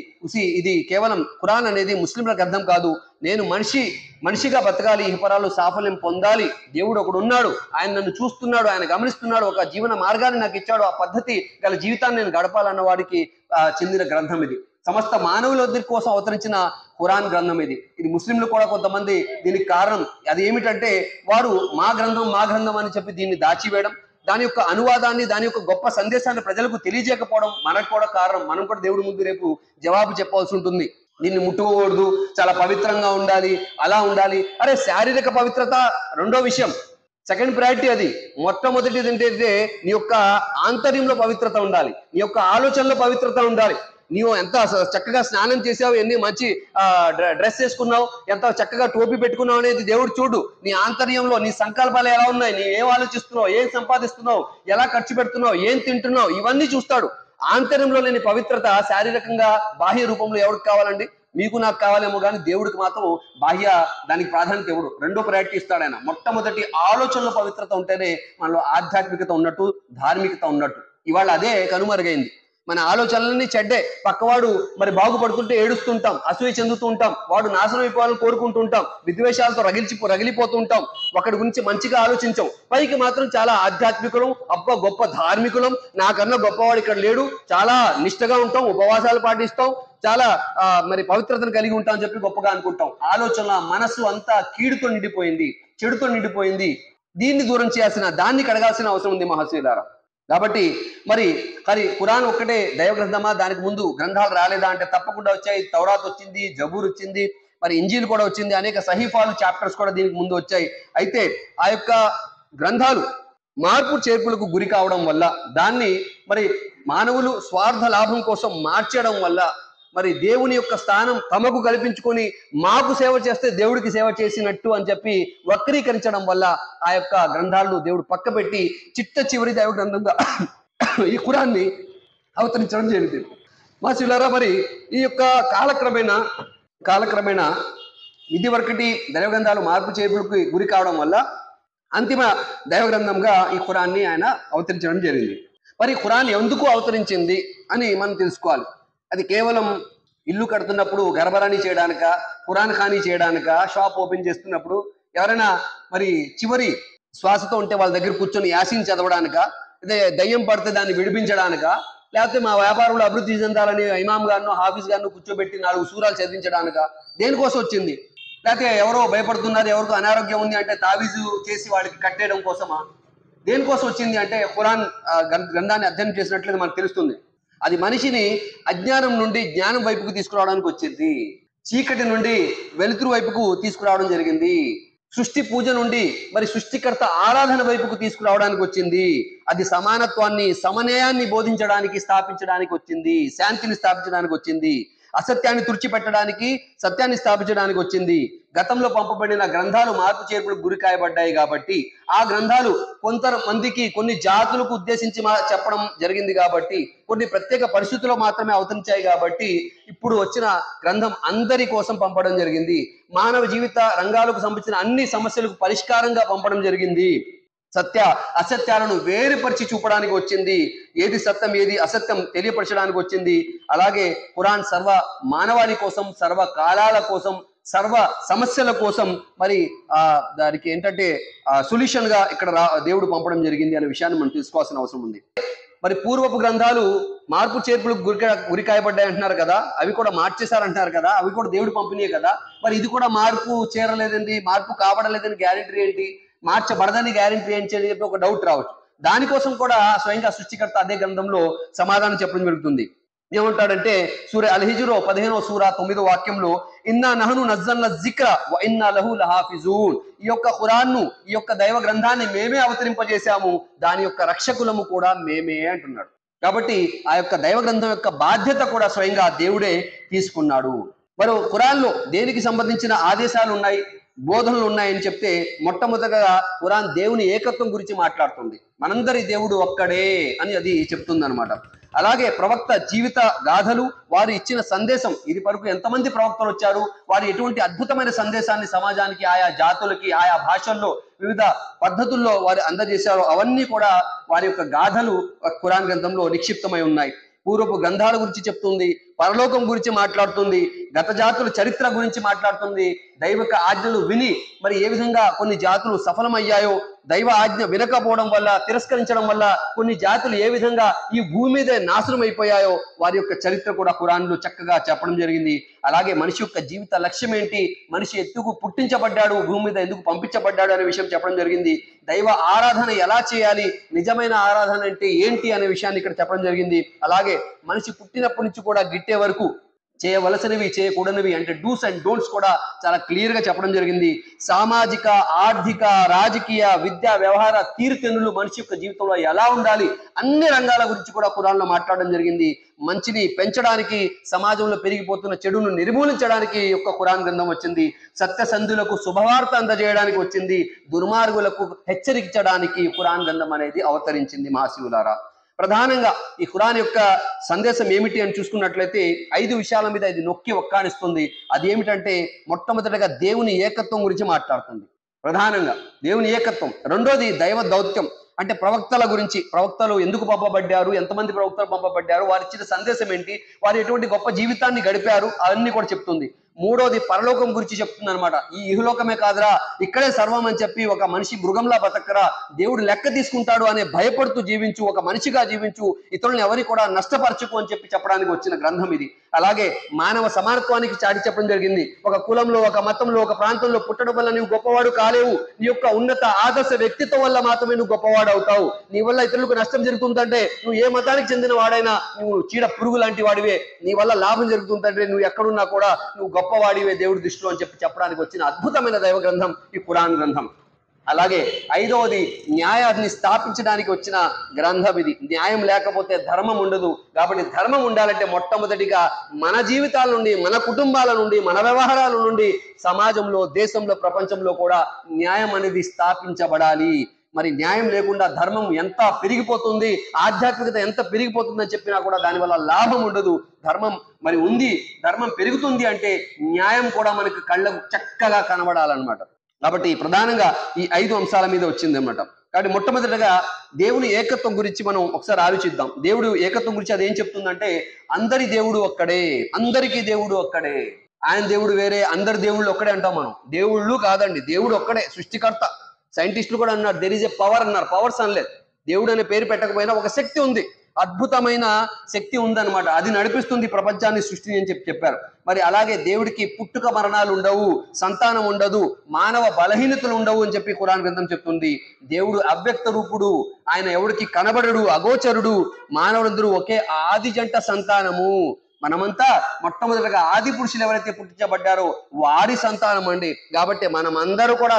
ఇది కేవలం ఖురాన్ అనేది ముస్లింల గ్రంథం కాదు. నేను మనిషిగా బతకాలి, ఇహపరాలు సాఫల్యం పొందాలి, దేవుడు ఒకడు ఉన్నాడు, ఆయన నన్ను చూస్తున్నాడు, ఆయన గమనిస్తున్నాడు, ఒక జీవన మార్గాన్ని నాకు ఇచ్చాడు, ఆ పద్ధతి గల జీవితాన్ని నేను గడపాలన్న వాడికి చెందిన గ్రంథం ఇది. సమస్త మానవుల కోసం అవతరించిన ఖురాన్ గ్రంథం ఇది ముస్లింలు కూడా కొంతమంది దీనికి కారణం. అది ఏమిటంటే వారు మా గ్రంథం అని చెప్పి దీన్ని దాచివేయడం, దాని యొక్క అనువాదాన్ని, దాని యొక్క గొప్ప సందేశాన్ని ప్రజలకు తెలియజేయకపోవడం మనకు కూడా కారణం. మనం కూడా దేవుడి ముందు రేపు జవాబు చెప్పాల్సి ఉంటుంది. దీన్ని ముట్టుకోకూడదు, చాలా పవిత్రంగా ఉండాలి, అలా ఉండాలి. అరే శారీరక పవిత్రత రెండో విషయం, సెకండ్ ప్రయారిటీ అది. మొట్టమొదటిది ఏంటంటే నీ యొక్క ఆంతర్యంలో పవిత్రత ఉండాలి, నీ యొక్క ఆలోచనలో పవిత్రత ఉండాలి. నీవు ఎంత చక్కగా స్నానం చేసావు, ఎన్ని మంచి డ్రెస్ వేసుకున్నావు, ఎంత చక్కగా టోపీ పెట్టుకున్నావు అనేది దేవుడు చూడు. నీ ఆంతర్యంలో నీ సంకల్పాలు ఎలా ఉన్నాయి, నీ ఏం ఆలోచిస్తున్నావు, ఏం సంపాదిస్తున్నావు, ఎలా ఖర్చు పెడుతున్నావు, ఏం తింటున్నావు, ఇవన్నీ చూస్తాడు. ఆంతర్యంలో లేని పవిత్రత శారీరకంగా బాహ్య రూపంలో ఎవరికి కావాలండి? మీకు నాకు కావాలేమో కానీ దేవుడికి మాత్రం బాహ్య దానికి ప్రాధాన్యత ఇవ్వడు. రెండో ప్రయారిటీ ఇస్తాడు ఆయన. మొట్టమొదటి ఆలోచనలో పవిత్రత ఉంటేనే మనలో ఆధ్యాత్మికత ఉన్నట్టు, ధార్మికత ఉన్నట్టు. ఇవాళ అదే కనుమరుగైంది. మన ఆలోచనలన్నీ చెడ్డే. పక్కవాడు మరి బాగుపడుతుంటే ఏడుస్తుంటాం, అసూయ చెందుతూ ఉంటాం, వాడు నాశనం అయిపోవాలని కోరుకుంటూ ఉంటాం, విద్వేషాలతో రగిలిపోతూ ఉంటాం, ఒకడి గురించి మంచిగా ఆలోచించాం. పైకి మాత్రం చాలా ఆధ్యాత్మికులం, అబ్బా గొప్ప ధార్మికులం, నాకన్నా గొప్పవాడు ఇక్కడ లేడు, చాలా నిష్టగా ఉంటాం, ఉపవాసాలు పాటిస్తాం, చాలా మరి పవిత్రతను కలిగి ఉంటాం అని చెప్పి గొప్పగా అనుకుంటాం. ఆలోచన మనసు అంతా కీడుతో నిండిపోయింది, చెడుతో నిండిపోయింది. దీన్ని దూరం చేయాల్సిన, దాన్ని కడగాల్సిన అవసరం ఉంది మహాశయులారా. కాబట్టి మరి ఖురాన్ ఒక్కటే దైవ గ్రంథమా, దానికి ముందు గ్రంథాలు రాలేదా అంటే తప్పకుండా వచ్చాయి. తౌరాత్ వచ్చింది, జబూర్ వచ్చింది, మరి ఇంజీల్ కూడా వచ్చింది, అనేక సహీఫాలు, చాప్టర్స్ కూడా దీనికి ముందు వచ్చాయి. అయితే ఆ యొక్క గ్రంథాలు మార్పు చేర్పులకు గురి కావడం వల్ల, దాన్ని మరి మానవులు స్వార్థ లాభం కోసం మార్చడం వల్ల, మరి దేవుని యొక్క స్థానం తమకు కల్పించుకొని మాకు సేవ చేస్తే దేవుడికి సేవ చేసినట్టు అని చెప్పి వక్రీకరించడం వల్ల ఆ యొక్క గ్రంథాలను దేవుడు పక్క పెట్టి చిట్ట చివరి దైవ గ్రంథంగా ఈ ఖురాన్ని అవతరించడం జరిగింది. మా శిలారా, మరి ఈ యొక్క కాలక్రమేణా ఇది వరకటి దైవ గ్రంథాలు మార్పు చేర్పులకు గురి కావడం వల్ల అంతిమ దైవ గ్రంథంగా ఈ ఖురాన్ని ఆయన అవతరించడం జరిగింది. మరి ఖురాన్ ఎందుకు అవతరించింది అని మనం తెలుసుకోవాలి. అది కేవలం ఇల్లు కడుతున్నప్పుడు గర్భరాణి చేయడానిక, ఖురాన్ ఖానీ చేయడానిక, షాప్ ఓపెన్ చేస్తున్నప్పుడు ఎవరైనా మరి చివరి శ్వాసతో ఉంటే వాళ్ళ దగ్గర కూర్చొని యాసీన్ చదవడానిక, అదే దయ్యం పడితే దాన్ని విడిపించడానిక, లేకపోతే మా వ్యాపారంలో అభివృద్ధి చెందాలని ఇమాం గారిను, హాఫీజ్ గారిను కూర్చోబెట్టి 4 సూరాలు చదివించడానిక, దేనికోసం వచ్చింది? లేకపోతే ఎవరో భయపడుతున్నారు, ఎవరికో అనారోగ్యం ఉంది అంటే తావీజు చేసి వాడికి కట్టేయడం కోసమా? దేనికోసం వచ్చింది అంటే ఖురాన్ గ్రంథాన్ని అధ్యయనం చేసినట్లయితే మనకు తెలుస్తుంది. అది మనిషిని అజ్ఞానం నుండి జ్ఞానం వైపుకు తీసుకురావడానికి వచ్చింది, చీకటి నుండి వెలుతురు వైపుకు తీసుకురావడం జరిగింది, సృష్టి పూజ నుండి మరి సృష్టికర్త ఆరాధన వైపుకు తీసుకురావడానికి వచ్చింది. అది సమానత్వాన్ని, సమన్వయాన్ని బోధించడానికి, స్థాపించడానికి వచ్చింది, శాంతిని స్థాపించడానికి వచ్చింది, అసత్యాన్ని తుడిచిపెట్టడానికి, సత్యాన్ని స్థాపించడానికి వచ్చింది. గతంలో పంపబడిన గ్రంథాలు మార్పు చేర్పులకు గురి కాయబడ్డాయి కాబట్టి, ఆ గ్రంథాలు కొంతమందికి, కొన్ని జాతులకు ఉద్దేశించి చెప్పడం జరిగింది కాబట్టి, కొన్ని ప్రత్యేక పరిస్థితుల్లో మాత్రమే అవతరించాయి కాబట్టి, ఇప్పుడు వచ్చిన గ్రంథం అందరి కోసం పంపడం జరిగింది. మానవ జీవిత రంగాలకు సంబంధించిన అన్ని సమస్యలకు పరిష్కారంగా పంపడం జరిగింది. సత్య అసత్యాలను వేరుపరిచి చూపడానికి వచ్చింది. ఏది సత్యం, ఏది అసత్యం తెలియపరచడానికి వచ్చింది. అలాగే ఖురాన్ సర్వ మానవాళి కోసం, సర్వ కాలాల కోసం, సర్వ సమస్యల కోసం మరి దానికి ఏంటంటే సొల్యూషన్ గా ఇక్కడ దేవుడు పంపడం జరిగింది అనే విషయాన్ని మనం తెలుసుకోవాల్సిన అవసరం ఉంది. మరి పూర్వపు గ్రంథాలు మార్పు చేర్పులకు గురి కాయబడ్డాయి అంటున్నారు కదా, అవి కూడా మార్చేశారంటున్నారు కదా, అవి కూడా దేవుడు పంపిణీ కదా, మరి ఇది కూడా మార్పు చేరలేదండి, మార్పు కాబడలేదని గ్యారెంటీ ఏంటి, మార్చబడదని గ్యారెంటీ ఏంటి అని చెప్పి ఒక డౌట్ రావచ్చు. దానికోసం కూడా స్వయంగా సృష్టికర్త అదే గ్రంథంలో సమాధానం చెప్పడం జరుగుతుంది. ఏమంటాడంటే సూర అల్ హిజ్ర్ 15వ సూర 9వ వాక్యంలో, ఇన్నా నహను నజ్జల్న జిక్ర వ ఇన్నా లహు లహాఫిజూన్, ఈ యొక్క ఖురాన్ను, ఈ యొక్క దైవ గ్రంథాన్ని మేమే అవతరింపజేశాము, దాని యొక్క రక్షకులము కూడా మేమే అంటున్నాడు. కాబట్టి ఆ యొక్క దైవ గ్రంథం యొక్క బాధ్యత కూడా స్వయంగా దేవుడే తీసుకున్నాడు. మరి ఖురాన్లో దేనికి సంబంధించిన ఆదేశాలు ఉన్నాయి, బోధనలు ఉన్నాయని చెప్తే, మొట్టమొదటగా ఖురాన్ దేవుని ఏకత్వం గురించి మాట్లాడుతుంది. మనందరి దేవుడు ఒక్కడే అని అది చెప్తుంది అనమాట. అలాగే ప్రవక్త జీవిత గాథలు, వారు ఇచ్చిన సందేశం, ఇది వరకు ఎంతమంది ప్రవక్తలు వచ్చారు, వారు ఎటువంటి అద్భుతమైన సందేశాన్ని సమాజానికి, ఆయా జాతులకి, ఆయా భాషల్లో, వివిధ పద్ధతుల్లో వారు అందజేశారు, అవన్నీ కూడా వారి యొక్క గాథలు ఖురాన్ గ్రంథంలో నిక్షిప్తమై ఉన్నాయి. పూర్వపు గ్రంథాల గురించి చెప్తుంది, పరలోకం గురించి మాట్లాడుతుంది, గత జాతుల చరిత్ర గురించి మాట్లాడుతుంది, దైవిక ఆజ్ఞలు విని మరి ఏ విధంగా కొన్ని జాతులు సఫలమయ్యాయో, దైవ ఆజ్ఞ వినకపోవడం వల్ల, తిరస్కరించడం వల్ల కొన్ని జాతులు ఏ విధంగా ఈ భూమి మీదే నాశనం అయిపోయాయో వారి యొక్క చరిత్ర కూడా ఖురాన్లో చక్కగా చెప్పడం జరిగింది. అలాగే మనిషి యొక్క జీవిత లక్ష్యం ఏంటి, మనిషి ఎందుకు పుట్టించబడ్డాడు, భూమి మీద ఎందుకు పంపించబడ్డాడు అనే విషయం చెప్పడం జరిగింది. దైవ ఆరాధన ఎలా చేయాలి, నిజమైన ఆరాధన అంటే ఏంటి అనే విషయాన్ని ఇక్కడ చెప్పడం జరిగింది. అలాగే మనిషి పుట్టినప్పటి నుంచి కూడా గిట్టే వరకు చేయవలసినవి, చేయకూడనివి అంటే డూస్ అండ్ డోంట్స్ కూడా చాలా క్లియర్ గా చెప్పడం జరిగింది. సామాజిక, ఆర్థిక, రాజకీయ, విద్యా, వ్యవహార తీరుతెన్నులు మనిషి యొక్క జీవితంలో ఎలా ఉండాలి, అన్ని రంగాల గురించి కూడా ఖురాన్లో మాట్లాడడం జరిగింది. మంచిని పెంచడానికి, సమాజంలో పెరిగిపోతున్న చెడును నిర్మూలించడానికి యొక్క ఖురాన్ గ్రంథం వచ్చింది. సత్యసంధులకు శుభవార్త అందజేయడానికి వచ్చింది. దుర్మార్గులకు హెచ్చరించడానికి ఖురాన్ గ్రంథం అనేది అవతరించింది. మహాశివులారా, ప్రధానంగా ఈ ఖురాన్ యొక్క సందేశం ఏమిటి అని చూసుకున్నట్లయితే 5 విషయాల మీద ఇది నొక్కి ఒక్కాణిస్తుంది. అది ఏమిటంటే మొట్టమొదటిగా దేవుని ఏకత్వం గురించి మాట్లాడుతుంది. ప్రధానంగా దేవుని ఏకత్వం. రెండోది దైవ దౌత్యం, అంటే ప్రవక్తల గురించి, ప్రవక్తలు ఎందుకు పంపబడ్డారు, ఎంతమంది ప్రవక్తలు పంపబడ్డారు, వారు ఇచ్చిన సందేశం ఏంటి, వారు ఎటువంటి గొప్ప జీవితాన్ని గడిపారు, అవన్నీ కూడా చెప్తుంది. మూడోది పరలోకం గురించి చెప్తుంది అనమాట. ఈ ఇహలోకమే కాదురా, ఇక్కడే సర్వం అని చెప్పి ఒక మనిషి మృగంలా బతకరా, దేవుడు లెక్క తీసుకుంటాడు అనే భయపడుతూ జీవించు, ఒక మనిషిగా జీవించు, ఇతరులను ఎవరి కూడా నష్టపరచుకు అని చెప్పడానికి వచ్చిన గ్రంథం ఇది. అలాగే మానవ సమానత్వానికి చాటి చెప్పడం జరిగింది. ఒక కులంలో, ఒక మతంలో, ఒక ప్రాంతంలో పుట్టడం వల్ల నువ్వు గొప్పవాడు కాలేవు. నీ యొక్క ఉన్నత ఆదర్శ వ్యక్తిత్వం వల్ల మాత్రమే నువ్వు గొప్పవాడు అవుతావు. నీ వల్ల ఇతరులకు నష్టం జరుగుతుందంటే, నువ్వు ఏ మతానికి చెందిన వాడైనా నువ్వు చీడ పురుగు లాంటి వాడివే. నీ వల్ల లాభం జరుగుతుందంటే నువ్వు ఎక్కడున్నా కూడా నువ్వు గొప్పవాడివే దేవుడి దృష్టిలో అని చెప్పడానికి వచ్చిన అద్భుతమైన దైవ గ్రంథం ఈ ఖురాన్ గ్రంథం. అలాగే ఐదవది న్యాయాన్ని స్థాపించడానికి వచ్చిన గ్రంథం ఇది. న్యాయం లేకపోతే ధర్మం ఉండదు. కాబట్టి ధర్మం ఉండాలంటే మొట్టమొదటిగా మన జీవితాల నుండి, మన కుటుంబాల నుండి, మన వ్యవహారాల నుండి సమాజంలో, దేశంలో, ప్రపంచంలో కూడా న్యాయం అనేది స్థాపించబడాలి. మరి న్యాయం లేకుండా ధర్మం ఎంత పెరిగిపోతుంది, ఆధ్యాత్మికత ఎంత పెరిగిపోతుందని చెప్పినా కూడా దానివల్ల లాభం ఉండదు. ధర్మం మరి ఉంది, ధర్మం పెరుగుతుంది అంటే న్యాయం కూడా మనకు కళ్ళకు చక్కగా కనబడాలన్నమాట. కాబట్టి ప్రధానంగా ఈ 5 అంశాల మీద వచ్చింది అన్నమాట. కాబట్టి మొట్టమొదటిగా దేవుని ఏకత్వం గురించి మనం ఒకసారి ఆలోచిద్దాం. దేవుడు ఏకత్వం గురించి అది ఏం చెప్తుందంటే, అందరి దేవుడు ఒక్కడే, అందరికీ దేవుడు ఒక్కడే. ఆయన దేవుడు వేరే, అందరి దేవుళ్ళు ఒక్కడే అంటాం మనం. దేవుళ్ళు కాదండి, దేవుడు ఒక్కడే, సృష్టికర్త. సైంటిస్టులు కూడా అన్నారు దెర్ ఈజ్ ఎ పవర్ అన్నారు. పవర్స్ అనలేదు. దేవుడు అనే పేరు పెట్టకపోయినా ఒక శక్తి ఉంది, అద్భుతమైన శక్తి ఉందన్నమాట. అది నడిపిస్తుంది ప్రపంచాన్ని, సృష్టిని అని చెప్పారు. మరి అలాగే దేవుడికి పుట్టుక మరణాలు ఉండవు, సంతానం ఉండదు, మానవ బలహీనతలు ఉండవు అని చెప్పి ఖురాన్ గ్రంథం చెప్తుంది. దేవుడు అవ్యక్త రూపుడు, ఆయన ఎవరికి కనబడడు, అగోచరుడు. మానవులందరూ ఒకే ఆది జంట సంతానము. మనమంతా మొట్టమొదటిగా ఆది పురుషులు ఎవరైతే పుట్టించబడ్డారో వారి సంతానం అండి. కాబట్టి మనమందరూ కూడా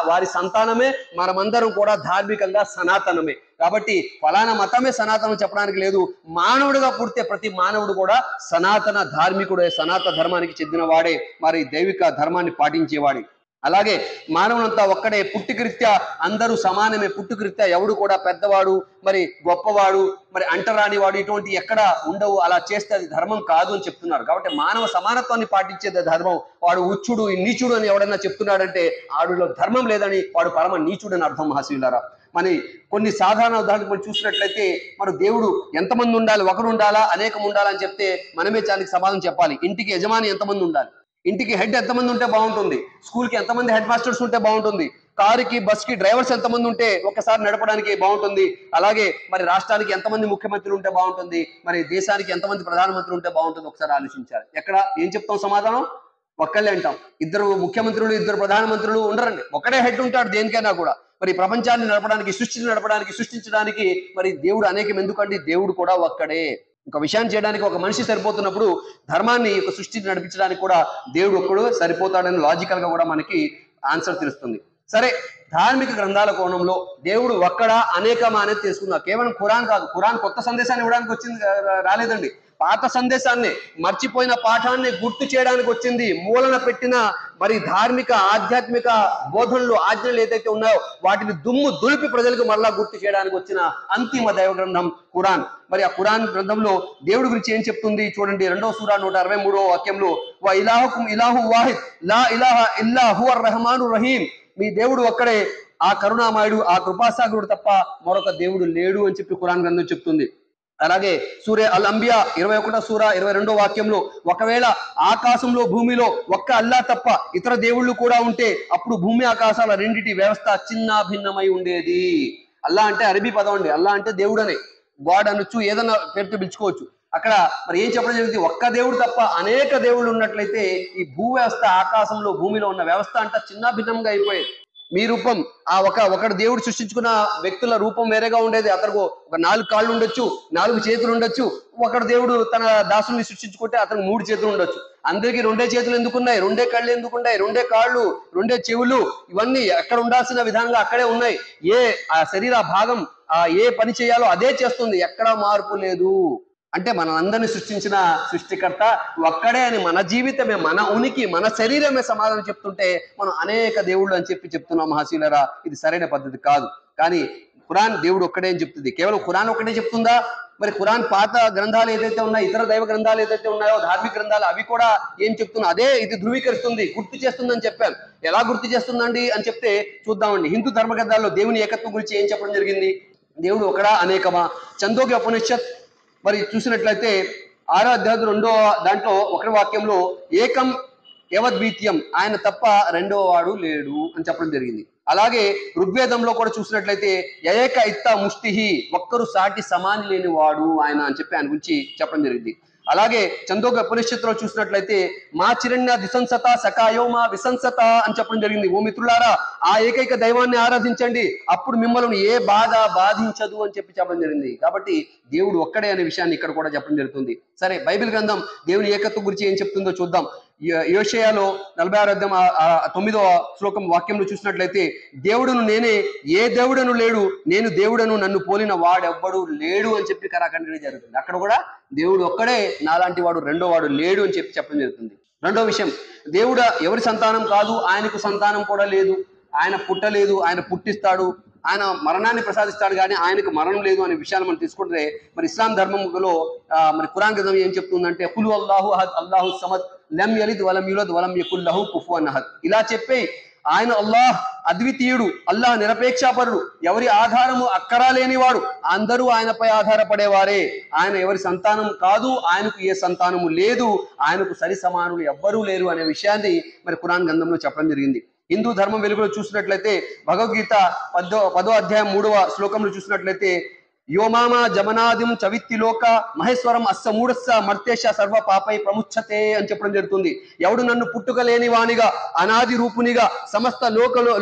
వారి సంతానమే, మనమందరం కూడా ధార్మికంగా సనాతనమే. కాబట్టి ఫలానా మతమే సనాతనం చెప్పడానికి లేదు. మానవుడిగా పుడితే ప్రతి మానవుడు కూడా సనాతన ధార్మికుడే, సనాతన ధర్మానికి చెందిన వాడే, మరి దైవిక ధర్మాన్ని పాటించేవాడే. అలాగే మానవులంతా ఒక్కడే, పుట్టుకరీత్యా అందరూ సమానమే. పుట్టుకరీత్యా ఎవడు కూడా పెద్దవాడు, మరి గొప్పవాడు, మరి అంటరాని వాడు, ఇటువంటి ఎక్కడ ఉండవు. అలా చేస్తే అది ధర్మం కాదు అని చెప్తున్నారు. కాబట్టి మానవ సమానత్వాన్ని పాటించేది ధర్మం. వాడు ఉచ్చుడు, నీచుడు అని ఎవడన్నా చెప్తున్నాడంటే ఆడులో ధర్మం లేదని, వాడు పరమ నీచుడు అని అర్థం. మహాశివులారా, మరి కొన్ని సాధారణ ఉదాహరణలు మనం చూసినట్లయితే, మరి దేవుడు ఎంతమంది ఉండాలి, ఒకడు ఉండాలా, అనేకం ఉండాలని చెప్తే మనమే దానికి సమాధానం చెప్పాలి. ఇంటికి యజమాని ఎంతమంది ఉండాలి, ఇంటికి హెడ్ ఎంతమంది ఉంటే బాగుంటుంది, స్కూల్కి ఎంతమంది హెడ్ మాస్టర్స్ ఉంటే బాగుంటుంది, కారుకి బస్కి డ్రైవర్స్ ఎంతమంది ఉంటే ఒక్కసారి నడపడానికి బాగుంటుంది, అలాగే మరి రాష్ట్రానికి ఎంతమంది ముఖ్యమంత్రులు ఉంటే బాగుంటుంది, మరి దేశానికి ఎంతమంది ప్రధానమంత్రులు ఉంటే బాగుంటుంది, ఒకసారి ఆలోచించాలి. ఎక్కడ ఏం చెప్తాం సమాధానం? ఒక్కళ్ళే అంటాం. ఇద్దరు ముఖ్యమంత్రులు, ఇద్దరు ప్రధానమంత్రులు ఉండరండి, ఒకడే హెడ్ ఉంటాడు దేనికైనా కూడా. మరి ప్రపంచాన్ని నడపడానికి, సృష్టిని నడపడానికి, సృష్టించడానికి మరి దేవుడు అనేకం ఎందుకండి? దేవుడు కూడా ఒక్కడే. ఒక విషయాన్ని చేయడానికి ఒక మనిషి సరిపోతున్నప్పుడు ధర్మాన్ని ఒక సృష్టిని నడిపించడానికి కూడా దేవుడు ఒక్కడు సరిపోతాడని లాజికల్ గా కూడా మనకి ఆన్సర్ తెలుస్తుంది. సరే, ధార్మిక గ్రంథాల కోణంలో దేవుడు ఒక్కడా అనేకమా అనేది తెలుసుకుందాం. కేవలం ఖురాన్ కాదు, ఖురాన్ కొత్త సందేశాన్ని ఇవ్వడానికి వచ్చింది రాలేదండి. పాత సందేశాన్ని, మర్చిపోయిన పాఠాన్ని గుర్తు చేయడానికి వచ్చింది. మూలన పెట్టిన మరి ధార్మిక, ఆధ్యాత్మిక బోధనలు, ఆజ్ఞలు ఏదైతే ఉన్నాయో వాటిని దుమ్ము దులిపి ప్రజలకు మరలా గుర్తు చేయడానికి వచ్చిన అంతిమ దైవ గ్రంథం ఖురాన్. మరి ఆ ఖురాన్ గ్రంథంలో దేవుడి గురించి ఏం చెప్తుంది చూడండి. 2వ సూరా 163వ వాక్యంలో, వ ఇలాహుకుం ఇలాహు వాహిద్ లా ఇలాహ ఇల్లా హువర్ రహమాను రహీం. మీ దేవుడు ఒక్కడే, ఆ కరుణామయుడు, ఆ కృపాసాగరుడు తప్ప మరొక దేవుడు లేడు అని చెప్పి ఖురాన్ గ్రంథం చెప్తుంది. అలాగే సూర్య అల్ అంబియా 21వ సూర 22వ వాక్యంలో, ఒకవేళ ఆకాశంలో భూమిలో ఒక్క అల్లా తప్ప ఇతర దేవుళ్ళు కూడా ఉంటే అప్పుడు భూమి ఆకాశాల రెండిటి వ్యవస్థ చిన్న భిన్నమై ఉండేది. అల్లా అంటే అరబీ పదం అండి. అల్లా అంటే దేవుడు అనే, గాడ్ అనొచ్చు, ఏదన్నా పేరుతో పిలుచుకోవచ్చు. అక్కడ మరి ఏం చెప్పడం జరిగింది? ఒక్క దేవుడు తప్ప అనేక దేవుళ్ళు ఉన్నట్లయితే ఈ భూ వ్యవస్థ, ఆకాశంలో భూమిలో ఉన్న వ్యవస్థ అంతా చిన్న భిన్నంగా అయిపోయేది. మీ రూపం, ఆ ఒకడు దేవుడు సృష్టించుకున్న వ్యక్తుల రూపం వేరేగా ఉండేది. అతనికి ఒక 4 కాళ్ళు ఉండొచ్చు, 4 చేతులు ఉండొచ్చు. ఒకడు దేవుడు తన దాసుల్ని సృష్టించుకుంటే అతనికి 3 చేతులు ఉండొచ్చు. అందరికీ 2 చేతులు ఎందుకున్నాయి, 2 కళ్ళు ఎందుకున్నాయి, 2 కాళ్ళు, 2 చెవులు, ఇవన్నీ ఎక్కడ ఉండాల్సిన విధంగా అక్కడే ఉన్నాయి. ఆ శరీర భాగం ఏ పని చేయాలో అదే చేస్తుంది, ఎక్కడా మార్పు లేదు. అంటే మనందరినీ సృష్టించిన సృష్టికర్త ఒక్కడే అని మన జీవితమే, మన ఉనికి, మన శరీరమే సమాధానం చెప్తుంటే మనం అనేక దేవుళ్ళు అని చెప్తున్నాం. మహాశీలరా, ఇది సరైన పద్ధతి కాదు. కానీ ఖురాన్ దేవుడు ఒక్కడే అని చెప్తుంది. కేవలం ఖురాన్ ఒక్కటే చెప్తుందా? మరి ఖురాన్ పాత గ్రంథాలు ఏదైతే ఉన్నాయో, ఇతర దైవ గ్రంథాలు ఏదైతే ఉన్నాయో, ధార్మిక గ్రంథాలు, అవి కూడా ఏం చెప్తున్నా అదే ఇది ధృవీకరిస్తుంది, గుర్తు చేస్తుందని చెప్పాను. ఎలా గుర్తు చేస్తుందండి అని చెప్తే చూద్దామండి. హిందూ ధర్మ గ్రంథాల్లో దేవుని ఏకత్వం గురించి ఏం చెప్పడం జరిగింది? దేవుడు ఒకడా అనేకమా? చందోగ్య ఉపనిషత్ మరి చూసినట్లయితే 6వ అధ్యాయం 2వ దాంట్లో 1వ వాక్యంలో ఏకం యవద్వితీయం, ఆయన తప్ప రెండవ వాడు లేడు అని చెప్పడం జరిగింది. అలాగే ఋగ్వేదంలో కూడా చూసినట్లయితే ఏక ఇత్త ముష్టిహి, ఒక్కరు సాటి సమాని లేని వాడు ఆయన అని చెప్పి ఆయన గురించి చెప్పడం జరిగింది. అలాగే చందోగ ఉపనిషత్తులో చూసినట్లయితే మా చిరణ్య దిశంసత సకాయో మా విశంసత అని చెప్పడం జరిగింది. ఓ మిత్రులారా, ఆ ఏకైక దైవాన్ని ఆరాధించండి, అప్పుడు మిమ్మల్ని ఏ బాధ బాధించదు అని చెప్పి చెప్పడం జరిగింది. కాబట్టి దేవుడు ఒక్కడే అనే విషయాన్ని ఇక్కడ కూడా చెప్పడం జరుగుతుంది. సరే, బైబిల్ గ్రంథం దేవుని ఏకత్వం గురించి ఏం చెప్తుందో చూద్దాం. యోషేయాలో 46వ అధ్యాయం 9వ శ్లోకం వాక్యంలో చూసినట్లయితే దేవుడును నేనే, ఏ దేవుడను లేడు, నేను దేవుడను, నన్ను పోలిన వాడెవ్వడు లేడు అని చెప్పి కరాఖండన జరుగుతుంది. అక్కడ కూడా దేవుడు ఒక్కడే, నాలాంటి వాడు రెండో వాడు లేడు అని చెప్పి చెప్పడం జరుగుతుంది. రెండో విషయం, దేవుడు ఎవరి సంతానం కాదు, ఆయనకు సంతానం కూడా లేదు, ఆయన పుట్టలేదు, ఆయన పుట్టిస్తాడు, ఆయన మరణాన్ని ప్రసాదిస్తాడు, కానీ ఆయనకు మరణం లేదు అనే విషయాన్ని మనం తీసుకుంటే మరి ఇస్లాం ధర్మంలో మరి ఖురాన్ గ్రంథం ఏం చెప్తుందంటే కులు అల్లాహు అహద్ అల్లాహు సమద్ లమ్ యలిద్ వలం యూలద్ వలం యకుల్ లహు కుఫువన్ అహద్, ఇలా చెప్పి ఆయన అల్లాహ్ అద్వితీయుడు, అల్లాహ్ నిరపేక్షాపరుడు, ఎవరి ఆధారము అక్కరా లేనివాడు, అందరూ ఆయనపై ఆధారపడేవారే, ఆయన ఎవరి సంతానం కాదు, ఆయనకు ఏ సంతానము లేదు, ఆయనకు సరి సమానులు ఎవ్వరూ లేరు అనే విషయాన్ని మరి ఖురాన్ గ్రంథంలో చెప్పడం జరిగింది. హిందూ ధర్మం వెలుగులో చూసినట్లయితే భగవద్గీత 10వ అధ్యాయం 3వ శ్లోకంలో చూసినట్లయితే యోమామా జమనాదిం చవిత్తిలోక మహేశ్వరం అస్స మూఢస్స మర్తేశ సర్వ పాపై ప్రముచ్చతే అని చెప్పడం జరుగుతుంది. ఎవడు నన్ను పుట్టుకలేని వానిగా, అనాది రూపునిగా, సమస్త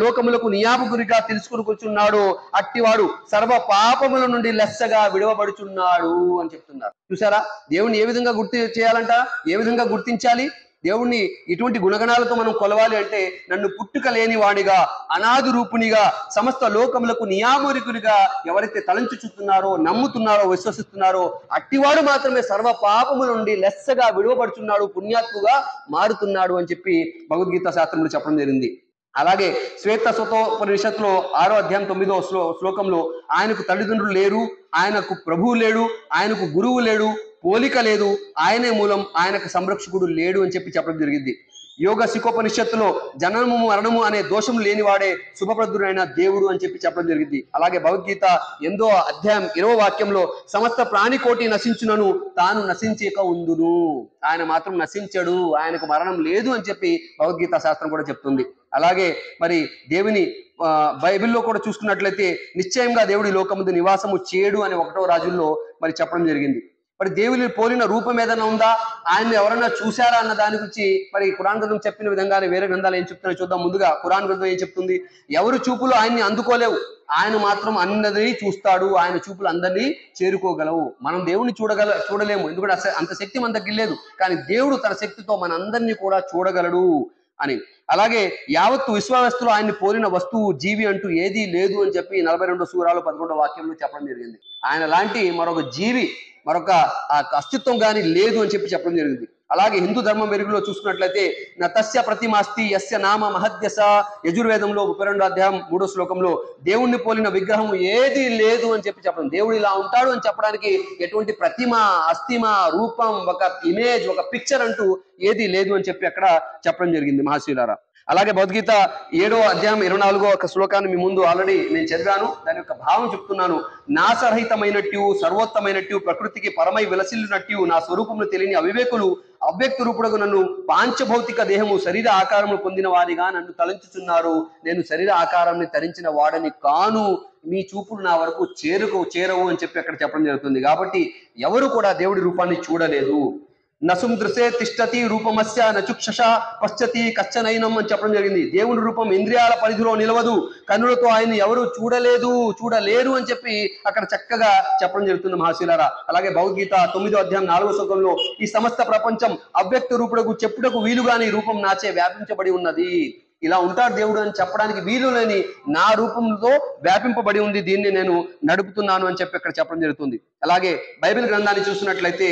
లోకములకు నియామకునిగా తెలుసుకుని కూర్చున్నాడు, అట్టివాడు సర్వ పాపముల నుండి లెస్సగా విడవబడుచున్నాడు అని చెప్తున్నారు. చూసారా, దేవుని ఏ విధంగా గుర్తు చేయాలంట, ఏ విధంగా గుర్తించాలి? దేవుణ్ణి ఇటువంటి గుణగణాలతో మనం కొలవాలి అంటే, నన్ను పుట్టుక లేని వాడిగా, అనాది రూపునిగా, సమస్త లోకములకు నియామకునిగా ఎవరైతే తలంచుచుతున్నారో, నమ్ముతున్నారో, విశ్వసిస్తున్నారో అట్టివాడు మాత్రమే సర్వ పాపముల నుండి లెస్సగా విడువబడుచున్నాడు, పుణ్యాత్ముగా మారుతున్నాడు అని చెప్పి భగవద్గీత శాస్త్రంలో చెప్పడం జరిగింది. అలాగే శ్వేత స్వతోపనిషత్తులో 6వ అధ్యాయం 9వ శ్లోకంలో ఆయనకు తల్లిదండ్రులు లేరు, ఆయనకు ప్రభువు లేడు, ఆయనకు గురువు లేడు, పోలిక లేదు, ఆయనే మూలం, ఆయనకు సంరక్షకుడు లేడు అని చెప్పి చెప్పడం జరిగింది. యోగ శిఖోపనిషత్తులో జననము మరణము అనే దోషం లేనివాడే శుభప్రదుడైన దేవుడు అని చెప్పి చెప్పడం జరిగింది. అలాగే భగవద్గీత 8వ అధ్యాయం 20వ వాక్యంలో సమస్త ప్రాణికోటి నశించునను తాను నశించక ఉండును, ఆయన మాత్రం నశించడు, ఆయనకు మరణం లేదు అని చెప్పి భగవద్గీత శాస్త్రం కూడా చెప్తుంది. అలాగే మరి దేవుని బైబిల్లో కూడా చూసుకున్నట్లయితే నిశ్చయంగా దేవుడి లోకముందు నివాసము చేయడు అని 1వ రాజుల్లో మరి చెప్పడం జరిగింది. మరి దేవుని పోలిన రూపం ఏదైనా ఉందా, ఆయన ఎవరైనా చూశారా అన్న దాని గురించి మరి ఖురాన్ గ్రంథం చెప్పిన విధంగానే వేరే గ్రంథాలు ఏం చెప్తున్నాయో చూద్దాం. ముందుగా ఖురాన్ గ్రంథం ఏం చెప్తుంది? ఎవరు చూపులు ఆయన్ని అందుకోలేవు, ఆయన మాత్రం అందరినీ చూస్తాడు, ఆయన చూపులు అందరినీ చేరుకోగలవు. మనం దేవుణ్ణి చూడలేము, ఎందుకంటే అంత శక్తి మన దగ్గర లేదు, కానీ దేవుడు తన శక్తితో మన అందరినీ కూడా చూడగలడు అని. అలాగే యావత్తు విశ్వవస్తులో ఆయన్ని పోలిన వస్తువు జీవి అంటూ ఏదీ లేదు అని చెప్పి 42 సూరాలు 11వ వాక్యంలో చెప్పడం జరిగింది. ఆయన లాంటి మరొక జీవి, మరొక అస్తిత్వం కానీ లేదు అని చెప్పి చెప్పడం జరిగింది. అలాగే హిందూ ధర్మం వెలుగులో చూసుకున్నట్లయితే నా తస్య ప్రతిమాస్తి యస్య నామ మహద్యస, యజుర్వేదంలో 32వ అధ్యాయం 3వ శ్లోకంలో దేవుణ్ణి పోలిన విగ్రహం ఏది లేదు అని చెప్పి చెప్పడం. దేవుడు ఇలా ఉంటాడు అని చెప్పడానికి ఎటువంటి ప్రతిమ, అస్థిమ, రూపం, ఒక ఇమేజ్, ఒక పిక్చర్ అంటూ ఏది లేదు అని చెప్పి అక్కడ చెప్పడం జరిగింది మహాశివులారా. అలాగే భగవద్గీత 7వ అధ్యాయం 24వ శ్లోకాన్ని మీ ముందు ఆల్రెడీ నేను చదివాను, దాని యొక్క భావం చెప్తున్నాను. నాసరహితమైనట్టు, సర్వోత్తమైనట్టు, ప్రకృతికి పరమై విలసిల్లినట్టు నా స్వరూపమును తెలియని అవివేకులు అవ్యక్త రూపుడకు నన్ను పాంచభౌతిక దేహము శరీర ఆకారము పొందిన వారిగా నన్ను తలంచుచున్నారు, నేను శరీర ఆకారాన్ని ధరించిన వాడని కాను, మీ చూపులు నా వరకు చేరవు అని చెప్పి అక్కడ చెప్పడం జరుగుతుంది. కాబట్టి ఎవరు కూడా దేవుడి రూపాన్ని చూడలేదు. నసుం దృశే తిష్టతి రూపమస్య నచుక్షష పశ్చతి కచ్చనైనం అని చెప్పడం జరిగింది. దేవుని రూపం ఇంద్రియాల పరిధిలో నిలవదు, కన్నులతో ఆయన ఎవరు చూడలేరు అని చెప్పి అక్కడ చక్కగా చెప్పడం జరుగుతుంది మహాశిలారా. అలాగే భగవద్గీత 9వ అధ్యాయం 4వ శ్లోకంలో ఈ సమస్త ప్రపంచం అవ్యక్త రూపుడకు చెప్పుటకు వీలుగాని రూపం నాచే వ్యాపించబడి ఉన్నది. ఇలా ఉంటాడు దేవుడు అని చెప్పడానికి వీలు లేని నా రూపంలో వ్యాపింపబడి ఉంది, దీన్ని నేను నడుపుతున్నాను అని చెప్పి ఇక్కడ చెప్పడం జరుగుతుంది. అలాగే బైబిల్ గ్రంథాన్ని చూసినట్లయితే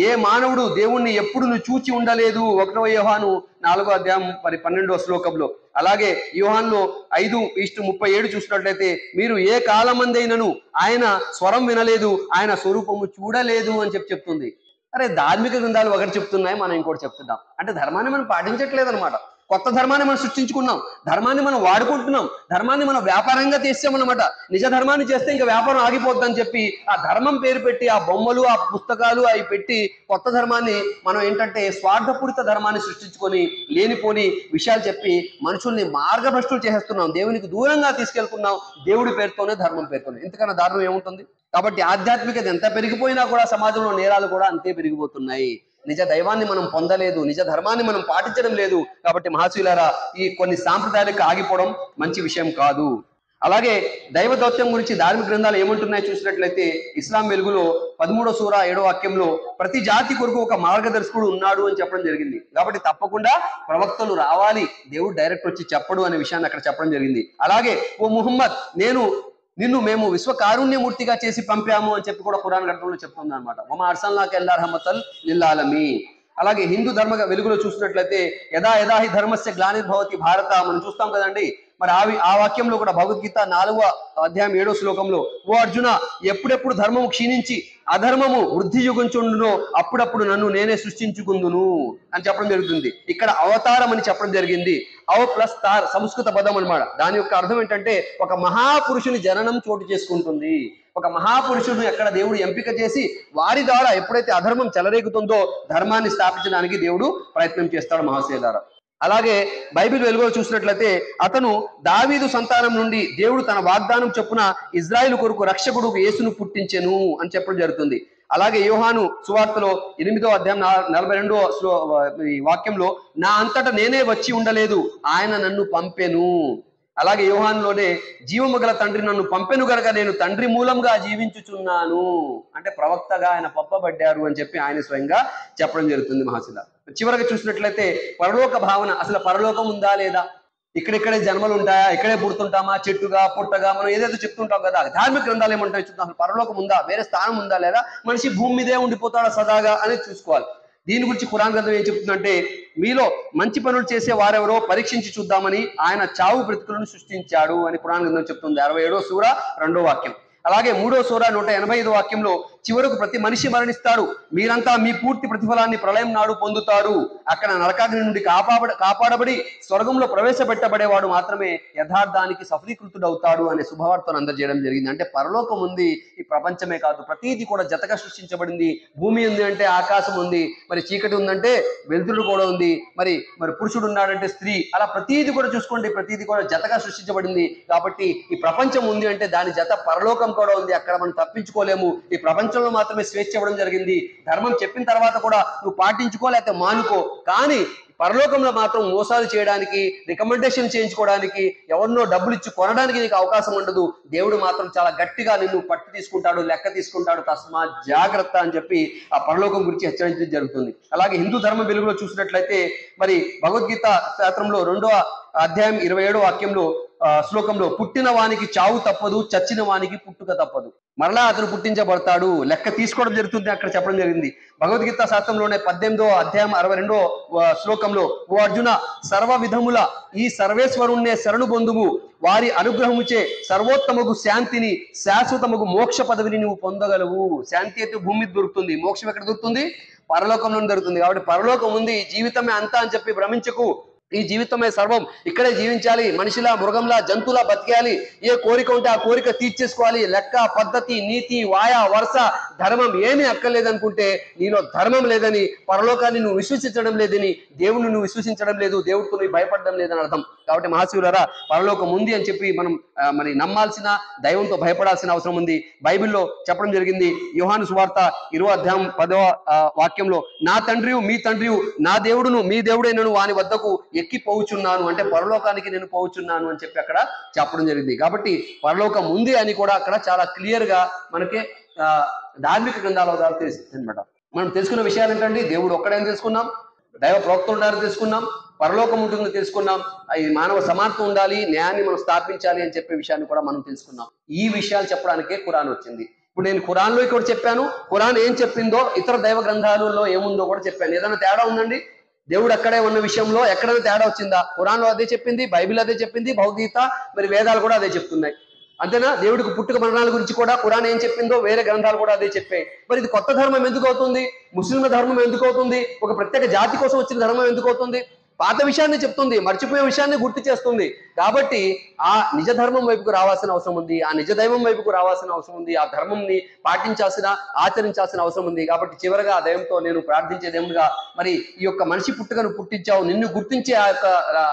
ఏ మానవుడు దేవుణ్ణి ఎప్పుడు నువ్వు చూచి ఉండలేదు, 1వ యోహాను 4వ అధ్యాయం 12వ శ్లోకంలో. అలాగే యోహాన్లో 5:37 చూసినట్లయితే మీరు ఏ కాలమందైనను ఆయన స్వరం వినలేదు, ఆయన స్వరూపము చూడలేదు అని చెప్తుంది. అరే, ధార్మిక గ్రంథాలు ఒకటి చెప్తున్నాయి, మనం ఇంకోటి చెప్తున్నాం. అంటే ధర్మాన్ని మనం పాటించట్లేదు అనమాట. కొత్త ధర్మాన్ని మనం సృష్టించుకున్నాం, ధర్మాన్ని మనం వాడుకుంటున్నాం, ధర్మాన్ని మనం వ్యాపారంగా చేసామన్నమాట. నిజ ధర్మాన్ని చేస్తే ఇంకా వ్యాపారం ఆగిపోద్దని చెప్పి ఆ ధర్మం పేరు పెట్టి ఆ బొమ్మలు ఆ పుస్తకాలు అవి పెట్టి కొత్త ధర్మాన్ని మనం ఏంటంటే స్వార్థపూరిత ధర్మాన్ని సృష్టించుకొని లేనిపోని విషయాలు చెప్పి మనుషుల్ని మార్గభ్రష్టులు చేసేస్తున్నాం, దేవునికి దూరంగా తీసుకెళ్తున్నాం, దేవుడి పేరుతోనే ధర్మం పేరుతోనే. ఇంతకన్నా దారుణం ఏముంటుంది? కాబట్టి ఆధ్యాత్మికత ఎంత పెరిగిపోయినా కూడా సమాజంలో నేరాలు కూడా అంతే పెరిగిపోతున్నాయి. నిజ దైవాన్ని మనం పొందలేదు, నిజ ధర్మాన్ని మనం పాటించడం లేదు. కాబట్టి మహాశీలారా, ఈ కొన్ని సాంప్రదాయాలకు ఆగిపోవడం మంచి విషయం కాదు. అలాగే దైవ దౌత్యం గురించి ధార్మిక గ్రంథాలు ఏమంటున్నాయో చూసినట్లయితే ఇస్లాం వెలుగులో 13వ సూర 7వ వాక్యంలో ప్రతి జాతి కొరకు ఒక మార్గదర్శకుడు ఉన్నాడు అని చెప్పడం జరిగింది. కాబట్టి తప్పకుండా ప్రవక్తలు రావాలి, దేవుడు డైరెక్ట్ వచ్చి చెప్పడు అనే విషయాన్ని అక్కడ చెప్పడం జరిగింది. అలాగే ఓ ముహమ్మద్, నిన్ను మేము విశ్వకారుణ్యమూర్తిగా చేసి పంపాము అని చెప్పి కూడా ఖురాన్ గ్రంథంలో చెప్తుంది అనమాట. వమా అర్సల్నాక ఇల్లా రహమతల్ లిల్ ఆలమీన్. అలాగే హిందూ ధర్మ వెలుగులో చూసినట్లయితే యదా యదా హి ధర్మస్య గ్లానిర్భవతి భారత మనం చూస్తాం కదండి. మరి ఆ వాక్యంలో కూడా భగవద్గీత 4వ అధ్యాయం 7వ శ్లోకంలో ఓ అర్జున, ఎప్పుడెప్పుడు ధర్మము క్షీణించి అధర్మము వృద్ధి యుగించుండునో అప్పుడప్పుడు నన్ను నేనే సృష్టించుకుందును అని చెప్పడం జరుగుతుంది. ఇక్కడ అవతారం అని చెప్పడం జరిగింది. అవ ప్లస్ తార్ సంస్కృత పదం అనమాట. దాని యొక్క అర్థం ఏంటంటే ఒక మహాపురుషుని జననం చోటు చేసుకుంటుంది. ఒక మహాపురుషుడు ఎక్కడ దేవుడు ఎంపిక చేసి వారి ద్వారా ఎప్పుడైతే అధర్మం చెలరేగుతుందో ధర్మాన్ని స్థాపించడానికి దేవుడు ప్రయత్నం చేస్తాడు మహాశయులారా. అలాగే బైబిల్ వెలుగులో చూసినట్లయితే అతను దావీదు సంతానం నుండి దేవుడు తన వాగ్దానం చొప్పున ఇజ్రాయిల్ కొరకు రక్షకుడు యేసును పుట్టించెను అని చెప్పడం జరుగుతుంది. అలాగే యోహాను సువార్తలో 8వ అధ్యాయం 42వ వాక్యంలో నా అంతటా నేనే వచ్చి ఉండలేదు, ఆయన నన్ను పంపెను. అలాగే యోహానులోనే జీవము గల తండ్రి నన్ను పంపెను గనక నేను తండ్రి మూలంగా జీవించుచున్నాను అంటే ప్రవక్తగా ఆయన పంపబడ్డారు అని చెప్పి ఆయన స్వయంగా చెప్పడం జరుగుతుంది మహాశిల. చివరికి చూసినట్లయితే పరలోక భావన, అసలు పరలోకం ఉందా లేదా, ఇక్కడిక్కడే జన్మలు ఉంటాయా, ఇక్కడే పుడుతుంటామా, చెట్టుగా పుట్టగా మనం ఏదైతే చెప్తుంటాం కదా. ధార్మిక గ్రంథాలు ఏమంటాయి చూద్దాం. అసలు పరలోకం ఉందా, వేరే స్థానం ఉందా లేదా, మనిషి భూమి మీదే ఉండిపోతాడా సదాగా అనేది చూసుకోవాలి. దీని గురించి ఖురాన్ గ్రంథం ఏం చెప్తుందంటే మీలో మంచి పనులు చేసే వారెవరో పరీక్షించి చూద్దామని ఆయన చావు బ్రతుకులను సృష్టించాడు అని ఖురాన్ గ్రంథం చెప్తుంది. 67వ సూర 2వ వాక్యం. అలాగే 3వ సూర 185వ వాక్యంలో చివరకు ప్రతి మనిషి మరణిస్తాడు, మీరంతా మీ పూర్తి ప్రతిఫలాన్ని ప్రళయం నాడు పొందుతారు, అక్కడ నరకాగ్ని నుండి కాపాడబడి స్వర్గంలో ప్రవేశపెట్టబడేవాడు మాత్రమే యథార్థానికి సఫలీకృతుడవుతాడు అనే శుభవార్తను అందజేయడం జరిగింది. అంటే పరలోకం ఉంది, ఈ ప్రపంచమే కాదు, ప్రతీది కూడా జతగా సృష్టించబడింది. భూమి ఉంది అంటే ఆకాశం ఉంది, మరి చీకటి ఉందంటే వెలుతురు కూడా ఉంది, మరి పురుషుడు ఉన్నాడంటే స్త్రీ, అలా ప్రతీది కూడా చూసుకోండి, ప్రతీది కూడా జతగా సృష్టించబడింది. కాబట్టి ఈ ప్రపంచం ఉంది అంటే దాని జత పరలోకం కూడా ఉంది, అక్కడ మనం తప్పించుకోలేము. ఈ ప్రపంచంలో మాత్రమే స్వేచ్ఛ ఇవ్వడం జరిగింది. ధర్మం చెప్పిన తర్వాత కూడా నువ్వు పాటించుకో లేకపోతే మానుకో, కానీ పరలోకంలో మాత్రం మోసాలు చేయడానికి, రికమెండేషన్ చేయించుకోవడానికి, ఎవరినో డబ్బులు ఇచ్చి కొనడానికి నీకు అవకాశం ఉండదు. దేవుడు మాత్రం చాలా గట్టిగా నిన్ను పట్టు తీసుకుంటాడు, లెక్క తీసుకుంటాడు, తస్మా జాగ్రత్త అని చెప్పి ఆ పరలోకం గురించి హెచ్చరించడం జరుగుతుంది. అలాగే హిందూ ధర్మ వెలుగులో చూసినట్లయితే మరి భగవద్గీత శాస్త్రంలో 2వ అధ్యాయం 27వ వాక్యంలో శ్లోకంలో పుట్టిన వానికి చావు తప్పదు, చచ్చిన వానికి పుట్టుక తప్పదు, మరలా అతను పుట్టించబడతాడు, లెక్క తీసుకోవడం జరుగుతుంది అక్కడ చెప్పడం జరిగింది. భగవద్గీత శాస్త్రంలోనే 18వ అధ్యాయం 62వ శ్లోకంలో ఓ అర్జున, సర్వ విధముల ఈ సర్వేశ్వరుణ్ణే శరణు పొందుము, వారి అనుగ్రహముచే సర్వోత్తమగు శాంతిని, శాశ్వతమగు మోక్ష పదవిని నువ్వు పొందగలవు. శాంతి అయితే భూమి మీద దొరుకుతుంది, మోక్షం ఎక్కడ దొరుకుతుంది? పరలోకంలో దొరుకుతుంది. కాబట్టి పరలోకం ఉంది, జీవితమే అంతా అని చెప్పి భ్రమించకు. ఈ జీవితమే సర్వం, ఇక్కడే జీవించాలి, మనిషిలా మృగంలా జంతువులా బతికేయాలి, ఏ కోరిక ఉంటే ఆ కోరిక తీర్చేసుకోవాలి, లెక్క పద్ధతి నీతి వాయ వరుస ధర్మం ఏమీ అక్కర్లేదనుకుంటే నీలో ధర్మం లేదని, పరలోకాన్ని నువ్వు విశ్వసించడం లేదని, దేవుడిని నువ్వు విశ్వసించడం లేదు, దేవుడితో నువ్వు భయపడడం లేదని అర్థం. కాబట్టి మహాశివులారా, పరలోకం ఉంది అని చెప్పి మనం మరి నమ్మాల్సిన, దైవంతో భయపడాల్సిన అవసరం ఉంది. బైబిల్లో చెప్పడం జరిగింది. యోహాను సువార్త 20వ అధ్యాయం 10వ వాక్యంలో నా తండ్రియు మీ తండ్రియు, నా దేవుడును మీ దేవుడైనను వాని వద్దకు ఎక్కి పోవుచున్నాను అంటే పరలోకానికి నేను పోవుచున్నాను అని చెప్పి అక్కడ చెప్పడం జరిగింది. కాబట్టి పరలోకం ఉంది అని కూడా అక్కడ చాలా క్లియర్ గా మనకి ధార్మిక గ్రంథాల ద్వారా తెలుస్తుంది అనమాట. మనం తెలుసుకున్న విషయాలు ఏంటంటే దేవుడు ఒక్కడని తెలుసుకున్నాం, దైవ ప్రవక్త ఉండాలని తెలుసుకున్నాం, పరలోకం ఉంటుందని తెలుసుకున్నాం, ఈ మానవ సమానత్వం ఉండాలి, న్యాయాన్ని మనం స్థాపించాలి అని చెప్పే విషయాన్ని కూడా మనం తెలుసుకున్నాం. ఈ విషయాలు చెప్పడానికే ఖురాన్ వచ్చింది. ఇప్పుడు నేను ఖురాన్లో ఇక్కడ చెప్పాను, ఖురాన్ ఏం చెప్పిందో ఇతర దైవ గ్రంథాలలో ఏముందో కూడా చెప్పాను. ఏదైనా తేడా ఉందండి? దేవుడు అక్కడే ఉన్న విషయంలో ఎక్కడైనా తేడా వచ్చిందా? ఖురాన్లో అదే చెప్పింది, బైబిల్ అదే చెప్పింది, భగవద్గీత మరి వేదాలు కూడా అదే చెప్తున్నాయి. అంతేనా? దేవుడికి పుట్టుక మరణాల గురించి కూడా ఖురాన్ ఏం చెప్పిందో వేరే గ్రంథాలు కూడా అదే చెప్పాయి. మరి ఇది కొత్త ధర్మం ఎందుకు అవుతుంది? ముస్లింల ధర్మం ఎందుకు అవుతుంది? ఒక ప్రత్యేక జాతి కోసం వచ్చిన ధర్మం ఎందుకు అవుతుంది? పాత విషయాన్ని చెప్తుంది, మర్చిపోయే విషయాన్ని గుర్తు చేస్తుంది. కాబట్టి ఆ నిజ ధర్మం వైపుకు రావాల్సిన అవసరం ఉంది, ఆ నిజ దైవం వైపుకు రావాల్సిన అవసరం ఉంది, ఆ ధర్మంని పాటించాల్సిన, ఆచరించాల్సిన అవసరం ఉంది. కాబట్టి చివరగా ఆ దైవంతో నేను ప్రార్థించే దేవుడుగా, మరి ఈ యొక్క మనిషి పుట్టుకను పుట్టించావు, నిన్ను గుర్తించే ఆ యొక్క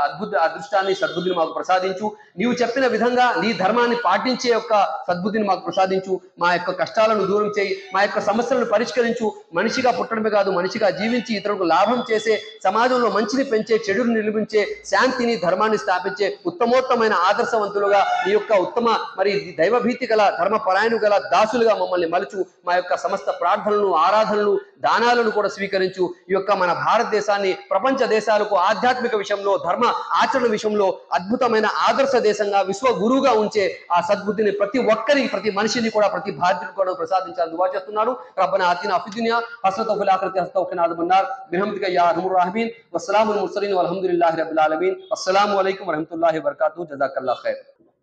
అద్భుత అదృష్టాన్ని, సద్బుద్ధిని మాకు ప్రసాదించు. నీవు చెప్పిన విధంగా నీ ధర్మాన్ని పాటించే యొక్క సద్బుద్ధిని మాకు ప్రసాదించు. మా యొక్క కష్టాలను దూరం చేయి, మా యొక్క సమస్యలను పరిష్కరించు. మనిషిగా పుట్టడమే కాదు, మనిషిగా జీవించి ఇతరులకు లాభం చేసే, సమాజంలో మంచిని పెంచే, చెడును నిర్మించే, శాంతిని, ధర్మాన్ని స్థాపించే ఉత్తమోత్తమైన ఆదర్శవంతులుగా, ఈ యొక్క ఉత్తమ మరి దైవభీతి గల, ధర్మపరాయణ గల దాసులుగా మమ్మల్ని మలుచు. మా యొక్క సమస్త ప్రార్థనలను, ఆరాధనలు, దానాలను కూడా స్వీకరించు. ఈ యొక్క మన భారతదేశాన్ని ప్రపంచ దేశాలకు ఆధ్యాత్మిక విషయంలో, ధర్మ ఆచరణ విషయంలో అద్భుతమైన ఆదర్శ దేశంగా, విశ్వ గురువుగా ఉంచే ఆ సద్బుద్ధిని ప్రతి ఒక్కరికి, ప్రతి మనిషిని కూడా, ప్రతి బాధ్యతను కూడా ప్రసాదించాలని దువా చేస్తున్నాను. రబ్బనా ఆతినా ఫిద్ దునియా హసనతన్ వఫిల్ ఆఖిరతి హసనతన్ వఖినా అజాబన్నార్ బిరహ్మతిక యా అర్హమర్ రాహిమీన్. వస్సలాముల్ ముర్సలీన్ వల్హమ్దులిల్లాహి రబ్బిల్ ఆలమీన్. అస్సలాము అలైకుం వరహ్మతుల్లాహి వబరకాతుహు. జజాకల్లాహు ఖైర్.